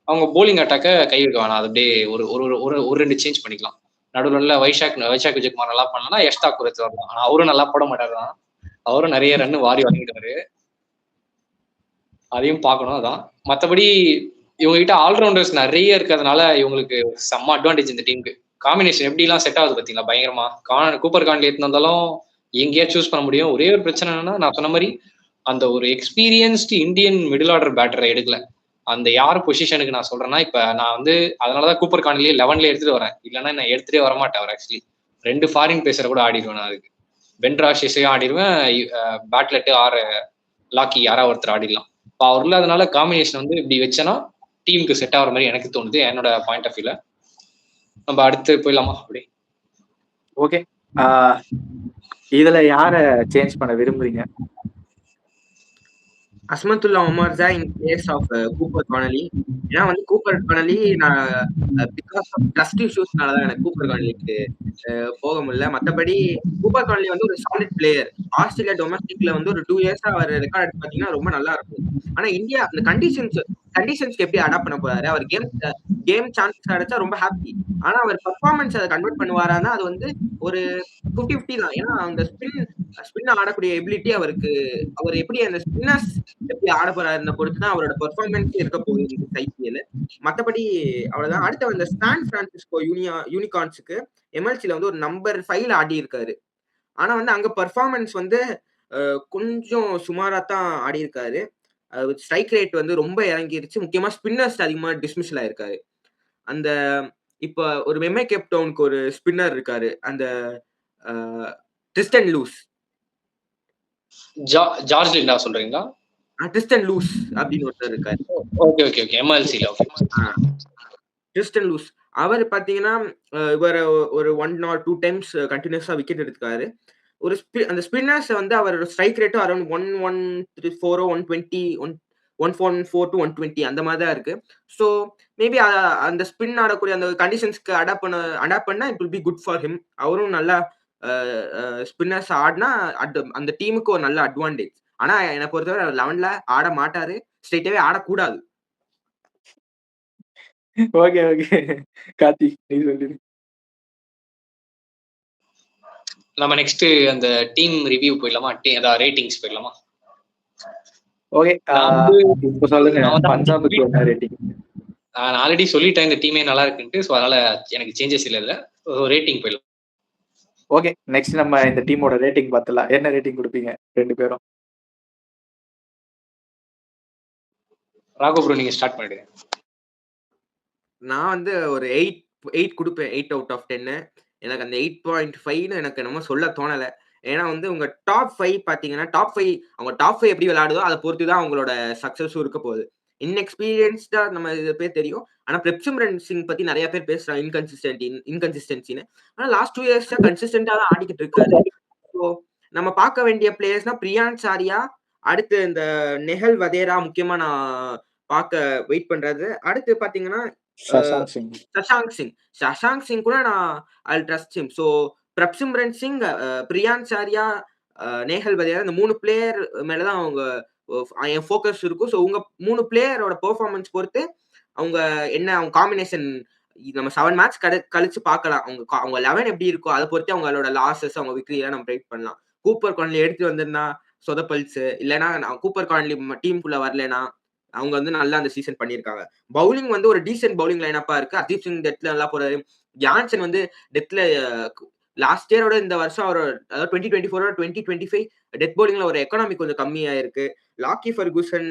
அவங்க போலிங் அட்டாக்க கை வைக்க வேணாம். அது அப்படியே ஒரு ஒரு ஒரு 2 சேஞ்ச் பண்ணிக்கலாம். நடுவில் வைஷாக் விஜயகுமார் நல்லா பண்ணலாம். யஷ்தா குறைத்து வரலாம். ஆனா அவரும் நல்லா போட மாட்டாரு தான். அவரும் நிறைய ரன் வாரி வாங்கிட்டாரு. அதையும் பார்க்கணும். அதான் மற்றபடி இவங்க கிட்ட ஆல்ரவுண்டர்ஸ் நிறைய இருக்கிறதுனால இவங்களுக்கு செம்ம அட்வான்டேஜ் இந்த டீமுக்கு. காம்பினேஷன் எப்படிலாம் செட் ஆகுது பார்த்தீங்களா, பயங்கரமா. கூப்பர் கான்லி எடுத்து வந்தாலும் எங்கேயா சூஸ் பண்ண முடியும். ஒரே ஒரு பிரச்சனை என்னன்னா, நான் சொன்ன மாதிரி அந்த ஒரு எக்ஸ்பீரியன்ஸ்டு இந்தியன் மிடில் ஆர்டர் பேட்டரை எடுக்கல. அந்த யார் பொசிஷனுக்கு நான் சொல்றேன்னா, இப்ப நான் வந்து அதனாலதான் கூப்பர் கான்லியே 11ல எடுத்துட்டு வரேன். இல்லைன்னா நான் எடுத்துட்டே வரமாட்டேன். அவர் ஆக்சுவலி 2 ஃபாரின் பேசற கூட ஆடிடுவேன். நான் அதுக்கு பென்ட்ராஷிஸையும் ஆடிடுவேன், பேட்லெட்டு ஆர் லாக்கி யாராவது ஒருத்தர் ஆடிடலாம். இப்போ அவர் இல்லாதனால காம்பினேஷன் வந்து இப்படி வச்சேன்னா டீமுக்கு செட் ஆகிற மாதிரி எனக்கு தோணுது, என்னோட பாயிண்ட் ஆஃப் வியூல. நம்ம அடுத்து போயிடலாமா? அப்படி ஓகே. இதுல யார சேஞ்ச் பண்ண விரும்புறீங்க? அஸ்மத்துல்லா உமர் தான் இன் பிளேஸ் ஆஃப் கூப்பர் கானலி. ஏன்னா வந்து கூப்பர் கானலி நான் பிகாஸ் ஆஃப் ட்ரஸ்ட் இஷ்யூஸ்னால தான் எனக்கு கூப்பர் கானலிக்கு போக முடியல. மற்றபடி கூப்பர் கானலி வந்து ஒரு சாலிட் பிளேயர். ஆஸ்திரேலியா டொமஸ்டிக்ல வந்து ஒரு 2 இயர்ஸா அவர் ரெக்கார்ட் எடுத்து பார்த்தீங்கன்னா ரொம்ப நல்லா இருக்கும். ஆனா இந்தியா அந்த கண்டிஷன்ஸ்க்கு எப்படி அடாப்ட் பண்ண போறாரு? அவர் கேம் சான்சஸ் கிடைச்சா ரொம்ப ஹாப்பி. ஆனா அவர் பெர்ஃபார்மன்ஸ் அதை கன்வெர்ட் பண்ணுவாரான்னா அது வந்து ஒரு 50-50 தான். ஏன்னா அந்த ஸ்பின் ஆடக்கூடிய எபிலிட்டி அவருக்கு, அவர் எப்படி அந்த ஸ்பின்னர்ஸ் எப்படி ஆட போறாருன்னு பொறுத்து தான் அவரோட பெர்ஃபார்மன்ஸ் இருக்க போகுது இந்த ஐபிஎல். மற்றபடி அவ்வளவுதான். அடுத்து அந்த சான் பிரான்சிஸ்கோ யூனிகார்ன்ஸுக்கு எம்எல்சில வந்து ஒரு நம்பர் 5ல ஆடி இருக்காரு. ஆனா வந்து அங்க பெர்ஃபார்மன்ஸ் வந்து கொஞ்சம் சுமாரா தான் ஆடி இருக்காரு. ஸ்ட்ரைக் ரேட் வந்து ரொம்ப இறங்கிருச்சு. முக்கியமா ஸ்பின்னர்ஸ் அதிகமா டிஸ்மிஷல் ஆயிருக்காரு. அந்த இப்ப ஒரு எம்ஏ கேப் டவுனுக்கு ஒரு ஸ்பின்னர் இருக்காரு, அந்த ட்ரிஸ்டன் லூஸ். ஜார்ஜ் லிண்டா சொல்றீங்களா? ட்ரிஸ்டன் லூஸ் அப்படின்னு ஒருத்தர் இருக்காரு. ஓகே ஓகே ஓகே எம்எல்சில. ஓகே ட்ரிஸ்டன் லூஸ் அவர் பாத்தீங்கன்னா இவர் ஒரு 1 or 2 டைம்ஸ் கண்டினியூஸா விக்கெட் எடுத்துக்காரு. ஒரு அந்த ஸ்பின்னர்ஸ் வந்து அவரோட ஸ்ட்ரைக் ரேட்டும் அரௌண்ட் 114 120 114 to 120 அந்த மாதிரி தான் இருக்கு. ஸோ மேபி அந்த ஸ்பின் ஆடக்கூடிய அந்த கண்டிஷன்ஸ்க்கு அடாப்ட் பண்ணா it will be good for him. அவரும் நல்லா ஸ்பின்னர்ஸ் ஆடினா அந்த டீமுக்கு ஒரு நல்ல அட்வான்டேஜ். ஆனா என்னை பொறுத்தவரை 11ல ஆட மாட்டாரு, ஸ்ட்ரெயிட்டாவே ஆடக்கூடாது. ஓகே ஓகே கார்த்தி நீ சொல்லிடு. நம்ம நெக்ஸ்ட் அந்த டீம் ரிவ்யூ போயிடலாமா? அதாவது ரேட்டிங்ஸ் போயிடலாமா? ஓகே இப்போ சொல்லுங்க, பஞ்சாபுக்கு என்ன ரேட்டிங்? நான் ஆல்ரெடி சொல்லிட்டேன் இந்த டீமே நல்லா இருக்குன்ட்டு. ஸோ அதனால எனக்கு சேஞ்சஸ் இல்லை. ரேட்டிங் போயிடலாம். ஓகே, நெக்ஸ்ட் நம்ம இந்த டீமோட ரேட்டிங் பார்த்தலாம். என்ன ரேட்டிங் கொடுப்பீங்க 2 பேரும்? ராகவ் ப்ரோ நீங்க ஸ்டார்ட் பண்ணிடுங்க. நான் வந்து ஒரு 8 கொடுப்பேன். 8 out of 10. எனக்கு அந்த 8.5ன்னு எனக்கு என்னமோ சொல்ல தோணல. ஏன்னா வந்து உங்க டாப் 5 பாத்தீங்கன்னா அவங்க டாப் 5 எப்படி விளையாடுதோ அதை பொறுத்து தான் அவங்களோட சக்சஸும் இருக்க போகுது. இன்எக்ஸ்பீரியன்ஸ்டா நம்ம இது பேர் தெரியும். ஆனா பிரப்சிம்ரன் சிங் பத்தி நிறைய பேர் பேசுறாங்க இன்கன்சிஸ்டன்சின்னு. ஆனா லாஸ்ட் 2 இயர்ஸா கன்சிஸ்டன்டா தான் ஆடிக்கிட்டு இருக்காரு. ஸோ நம்ம பார்க்க வேண்டிய பிளேயர்ஸ்னா பிரியான் சாரியா, அடுத்து இந்த நெஹல் வதேரா முக்கியமா நான் பார்க்க வெயிட் பண்றது. அடுத்து பாத்தீங்கன்னா சஷாங்க் சிங் கூட நான் I trust him. So Prabhsimran Singh, Priyansh Arya, Nehal Vadra இந்த 3 பிளேயர் மேலதான் அவங்க என் ஃபோக்கஸ் இருக்கும். ஸோ உங்க 3 பிளேயரோட பெர்ஃபார்மன்ஸ் பொறுத்து அவங்க காம்பினேஷன் நம்ம 7 மேட்ச் கழிச்சு பார்க்கலாம். அவங்க 11 எப்படி இருக்கோ அதை பொறுத்து அவங்களோட லாசஸ் அவங்க விக்ரியா நம்ம ப்ரெடிக்ட் பண்ணலாம். கூப்பர் கான்லி எடுத்து வந்திருந்தா சொதப்பல்ஸ், இல்லைன்னா கூப்பர் கான்லி டீமுக்குள்ள வரலனா அவங்க வந்து நல்லா அந்த சீசன் பண்ணியிருக்காங்க. பவுலிங் வந்து ஒரு டீசென்ட் பவுலிங் லைனப்பா இருக்கு. ஹர்தீப் சிங் டெத்ல நல்லா போறாரு. ஜான்சன் வந்து டெத்ல லாஸ்ட் இயரோட இந்த வருஷம் அவர் அதாவது 2024 2025 டெத் பவுலிங்ல ஒரு எக்கனாமி கொஞ்சம் கம்மியா இருக்கு. Lockie Ferguson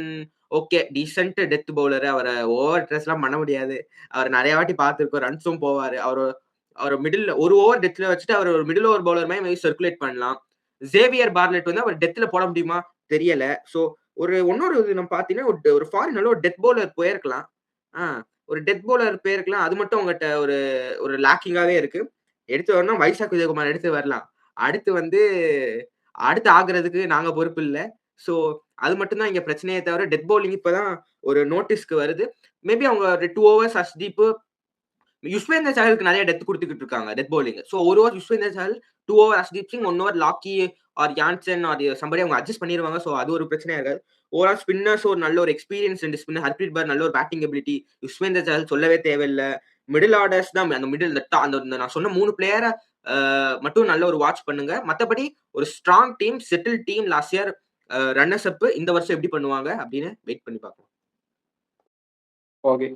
okay decent death bowler. அவரை ஓவர் ட்ரெஸ் எல்லாம் பண்ண முடியாது. அவர் நிறைய வாட்டி பார்த்துருக்கோம். ரன்ஸும் போவாரு. அவர் மிடில் ஒரு ஓவர் டெத்ல வச்சுட்டு அவர் ஒரு மிடில் ஓவர் பவுலர் மாதிரி சர்க்குலேட் பண்ணலாம். ஜேவியர் பார்லெட் வந்து அவர் டெத்ல போட முடியுமா தெரியல. ஸோ இன்னொரு இது நம்ம பார்த்தீங்கன்னா, ஒரு ஃபாரின்ல ஒரு டெத் பவுலர் போயிருக்கலாம். ஆ ஒரு டெத் பவுலர் போயிருக்கலாம். அது மட்டும் உங்கட்ட ஒரு ஒரு லேக்கிங்காவே இருக்கு. எடுத்து வரணும்னா வைசாக் விஜயகுமார் எடுத்து வரலாம். அடுத்து வந்து அடுத்து ஆகுறதுக்கு நாங்க பொறுப்பு இல்ல. ஸோ அது மட்டும் தான் இங்க பிரச்சனையே தவிர, டெத் பவுலிங் இப்ப தான் ஒரு நோட்டீஸ்க்கு வருது. மேபி அவங்க ஒரு 2 ஓவர்ஸ் ஹர்ஷ்தீப், யுஸ்வேந்திர சஹலுக்கு நெறைய டெத் குடுத்துக்கிட்டு இருக்காங்க. Death bowling. So 1 over Yuzvendra Chahal, 2 over Harshdeep Singh, 1 over Lockie or Jansen or somebody அவங்க அட்ஜஸ்ட் பண்ணிருவாங்க. ஸோ அது ஒரு பிரச்சனையா இருக்காது. ஓவரால் ஸ்பின்னர்ஸ் ஒரு நல்ல ஒரு எக்ஸ்பீரியன்ஸ் 2 ஸ்பின்னர். ஹர்ப்ரீத் பர் நல்ல ஒரு பேட்டிங் எபிலிட்டி. யுஸ்வேந்திர சஹல் சொல்லவே தேவையில்ல. மிடில் ஆர்டர்ஸ் தான் அந்த மிடில் அந்த நான் சொன்ன 3 பிளேயர மட்டும் நல்ல ஒரு வாட்ச் பண்ணுங்க. மத்தபடி ஒரு strong team, settle team last year runners அப் இந்த வருஷம் எப்படி பண்ணுவாங்க அப்படின்னு வெயிட் பண்ணி பார்க்கலாம். ஓகே.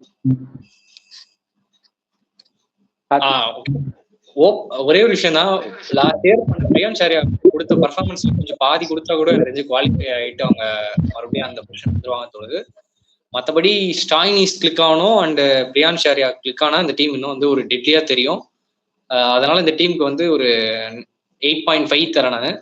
ஒரே ஒரு விஷயம் தான், லாஸ்ட் இயர் பிரியான் சாரியா கொடுத்த பர்ஃபார்மன்ஸ் கொஞ்சம் பாதி கொடுத்தா கூட எனக்கு குவாலிஃபை ஆயிட்டு அவங்க மறுபடியும் அந்த பொசிஷன் வந்துருவாங்க தோணுது. மற்றபடி ஸ்டாயினிஸ் கிளிக் ஆகணும் அண்ட் பிரியான் ஷாரியா கிளிக் ஆனா இந்த டீம் இன்னும் வந்து ஒரு டெட்லியா தெரியும். அதனால இந்த டீமுக்கு வந்து ஒரு 8.5 தரேன் நான்.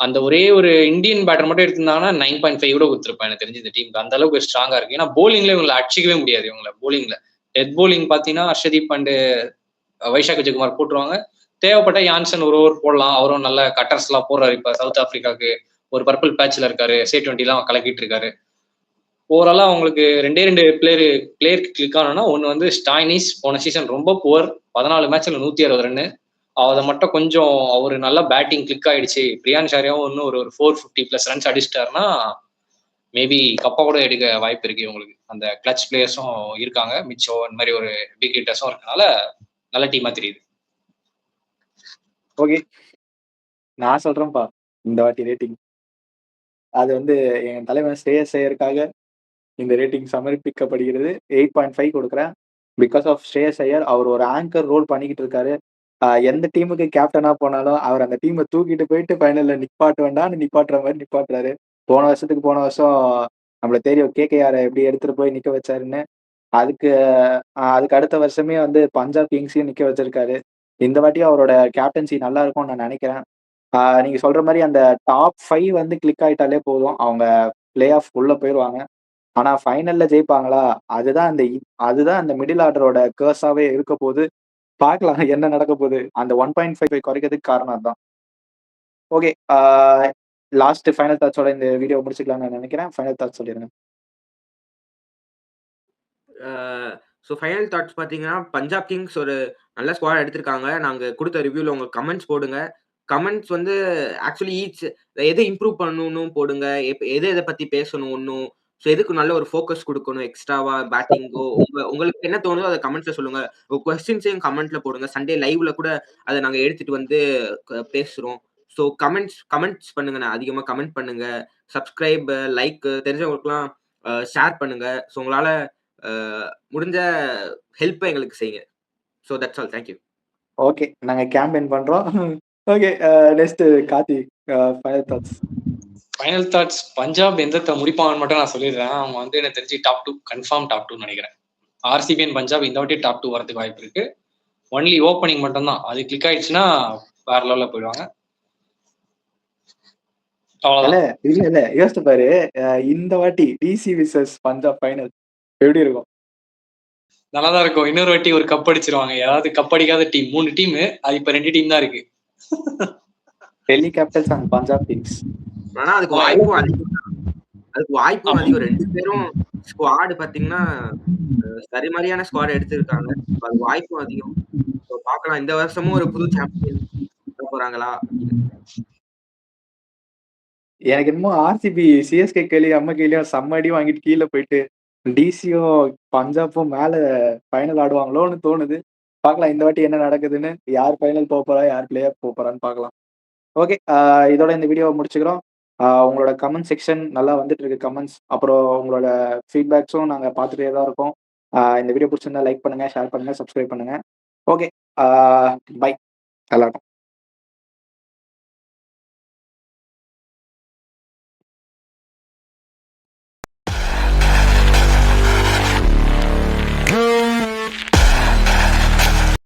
அந்த ஒரே ஒரு இந்தியன் பேட்டர் மட்டும் எடுத்திருந்தாங்கன்னா 9.5 கூட கொடுத்துருப்பேன் எனக்கு தெரிஞ்சு இந்த டீமுக்கு. அந்த அளவுக்கு ஸ்ட்ராங்கா இருக்கு. ஏன்னா போலிங்ல இவங்களை அடிச்சிக்கவே முடியாது. இவங்களை போலிங்ல டெத் போலிங் பார்த்தீங்கன்னா ஹர்ஷதீப் அண்ட் வைசாக் விஜயகுமார் போட்டுருவாங்க. தேவைப்பட்ட யான்சன் ஒரு ஓவர் போடலாம். அவரும் நல்ல கட்டர்ஸ் எல்லாம் போடுறாரு. இப்ப சவுத் ஆப்பிரிக்காவுக்கு ஒரு பர்பிள் பேட்ச்ல இருக்காரு. C20 எல்லாம் கலக்கிட்டு இருக்காரு. ஓவராலா அவங்களுக்கு 2 பிளேயருக்கு கிளிக் ஆனோம்னா, ஒன்னு வந்து ஸ்டாயினிஸ் போன சீசன் ரொம்ப புவர், 14 மேட்ச்ல 160 ரன்னு. அதை மட்டும் கொஞ்சம் அவரு நல்லா பேட்டிங் கிளிக் ஆயிடுச்சு. பிரியான் ஷாரியாவும் இன்னும் ஒரு 450+ ரன்ஸ் அடிச்சிட்டாருன்னா மேபி கப்பா கூட எடுக்க வாய்ப்பு இருக்கு இவங்களுக்கு. அந்த கிளட்ச் பிளேயர்ஸும் இருக்காங்க. மிச்சோ இந்த மாதிரி ஒரு பிக் ஹிட்டர்ஸும் இருக்கனால நல்ல டீமா தெரியுது. ஓகே, நான் சொல்றேன்ப்பா இந்த வாட்டி ரேட்டிங். அது வந்து என் தலைவன் ஸ்ரேயஸ் ஐயருக்காக இந்த ரேட்டிங் சமர்ப்பிக்கப்படுகிறது. 8.5 கொடுக்குறேன். பிகாஸ் ஆஃப் ஸ்ரேயஸ் ஐயர். அவர் ஒரு ஆங்கர் ரோல் பண்ணிக்கிட்டு இருக்காரு. எந்த டீமுக்கு கேப்டனா போனாலும் அவர் அந்த டீமை தூக்கிட்டு போயிட்டு ஃபைனல்ல நிப்பாட்ட வேண்டாம்னு நிப்பாட்டுற மாதிரி நிப்பாட்டுறாரு. போன வருஷம் நம்மளுக்கு தெரியும் KKR எப்படி எடுத்துட்டு போய் நிக்க வச்சாருன்னு. அதுக்கு அதுக்கு அடுத்த வருஷமே வந்து பஞ்சாப் கிங்ஸையும் நிக்க வச்சிருக்காரு. இந்த வாட்டியும் அவரோட கேப்டன்சி நல்லா இருக்கும்னு நான் நினைக்கிறேன். நீங்க சொல்ற மாதிரி அந்த டாப் 5 வந்து கிளிக் ஆயிட்டாலே போதும், அவங்க பிளே ஆஃப் உள்ள போயிருவாங்க. ஆனா ஃபைனல்ல ஜெயிப்பாங்களா? அதுதான் அந்த மிடில் ஆர்டரோட கர்ஸாவே இருக்க போகுது. பார்க்கலாம் என்ன நடக்க போகுது. அந்த 1.5 குறைக்கிறதுக்கு காரணம் அதுதான். ஓகே, லாஸ்ட் ஃபைனல் தாட்ஸோட இந்த வீடியோ முடிச்சுக்கலாம்னு நான் நினைக்கிறேன். ஃபைனல் தாட்ஸ் சொல்லிருங்க. ஸோ ஃபைனல் தாட்ஸ் பார்த்தீங்கன்னா, பஞ்சாப் கிங்ஸ் ஒரு நல்ல ஸ்குவாட் எடுத்திருக்காங்க. நாங்க குடுத்த ரிவ்யூல உங்க கமெண்ட்ஸ் போடுங்க. கமெண்ட்ஸ் வந்து ஆக்சுவலி எது இம்ப்ரூவ் பண்ணணும்னு போடுங்க. எத பத்தி பேசணும் இன்னும். ஸோ எதுக்கு நல்ல ஒரு ஃபோக்கஸ் குடுக்கணும் எக்ஸ்ட்ராவா பேட்டிங்கோ, உங்களுக்கு என்ன தோணுதோ அத கமெண்ட்ஸ்ல சொல்லுங்க. உங்க கொஸ்டின்ஸையும் கமெண்ட்ல போடுங்க. சண்டே லைவ்ல கூட அத நாங்க எடுத்துட்டு வந்து பேசுறோம். ஸோ கமெண்ட்ஸ் பண்ணுங்க. அதிகமா கமெண்ட் பண்ணுங்க. சப்ஸ்கிரைப், லைக் தெரிஞ்சவங்களுக்குலாம் ஷேர் பண்ணுங்க. ஸோ உங்களால முடிஞ்ச ஹெல்ப்பை எங்களுக்கு செய்யுங்க. So that's all. Thank you. Okay, நாங்க கேம்பெயின் பண்றோம். Okay, next Karthi, final thoughts. Final thoughts Punjab எந்த முடிப்பாங்கன்னு மட்டும் நான் சொல்லிடுறேன். அவங்க வந்து எனக்கு தெரிஞ்சு டாப் 2 கன்ஃபார்ம் டாப் 2 நினைக்கிறேன். RCB அண்ட் பஞ்சாப் இந்த வாட்டி டாப் 2 வரதுக்கு வாய்ப்பு இருக்கு. ஒன்லி ஓப்பனிங் மட்டும் தான். அது கிளிக் ஆயிடுச்சுன்னா வேற லெவல்ல போயிடுவாங்க. இல்ல யோசிச்சு பாரு, இந்த வாட்டி DC விசஸ் பஞ்சாப் ஃபைனல் எப்படி இருக்கும்? நல்லாதான் இருக்கும். இன்னொரு வாட்டி ஒரு கப் அடிச்சிருவாங்க. யாராவது கப் அடிக்காத டீம் 3 டீம், அது இப்ப 2 டீம் தான் இருக்கு. Delhi Capitals and Punjab Kings. ஆனா அதுக்கு வாய்ப்பும் அதிகம். 2 பேரும் ஸ்குவாட் பாத்தீங்கன்னா சரிமாரியான ஸ்குவாட் எடுத்திருக்காங்க. அது வாய்ப்பும் அதிகம். பார்க்கலாம் இந்த வருஷமும் ஒரு புது சாம்பியன் போறாங்களா. எனக்கு என்னமோ RCB CSK கையிலயும் அம்மா கையிலயும் செம்ம அடி வாங்கிட்டு கீழே போயிட்டு DCயும் பஞ்சாப்பும் மேல ஃபைனல் ஆடுவாங்களோன்னு தோணுது. பார்க்கலாம் இந்த வாட்டி என்ன நடக்குதுன்னு. யார் ஃபைனல் போக போறா, யார் பிளே ஆஃப் போக போறான்னு பார்க்கலாம். ஓகே, இதோட இந்த வீடியோவை முடிச்சுக்கிறோம். உங்களோட கமெண்ட் செக்ஷன் நல்லா வந்துட்டு இருக்கு கமெண்ட்ஸ். அப்புறம் உங்களோட ஃபீட்பேக்ஸும் நாங்கள் பார்த்துட்டே தான் இருக்கோம். இந்த வீடியோ பிடிச்சிருந்தா லைக் பண்ணுங்க, ஷேர் பண்ணுங்க, சப்ஸ்கிரைப் பண்ணுங்க. ஓகே, பை எல்லாருக்கும்.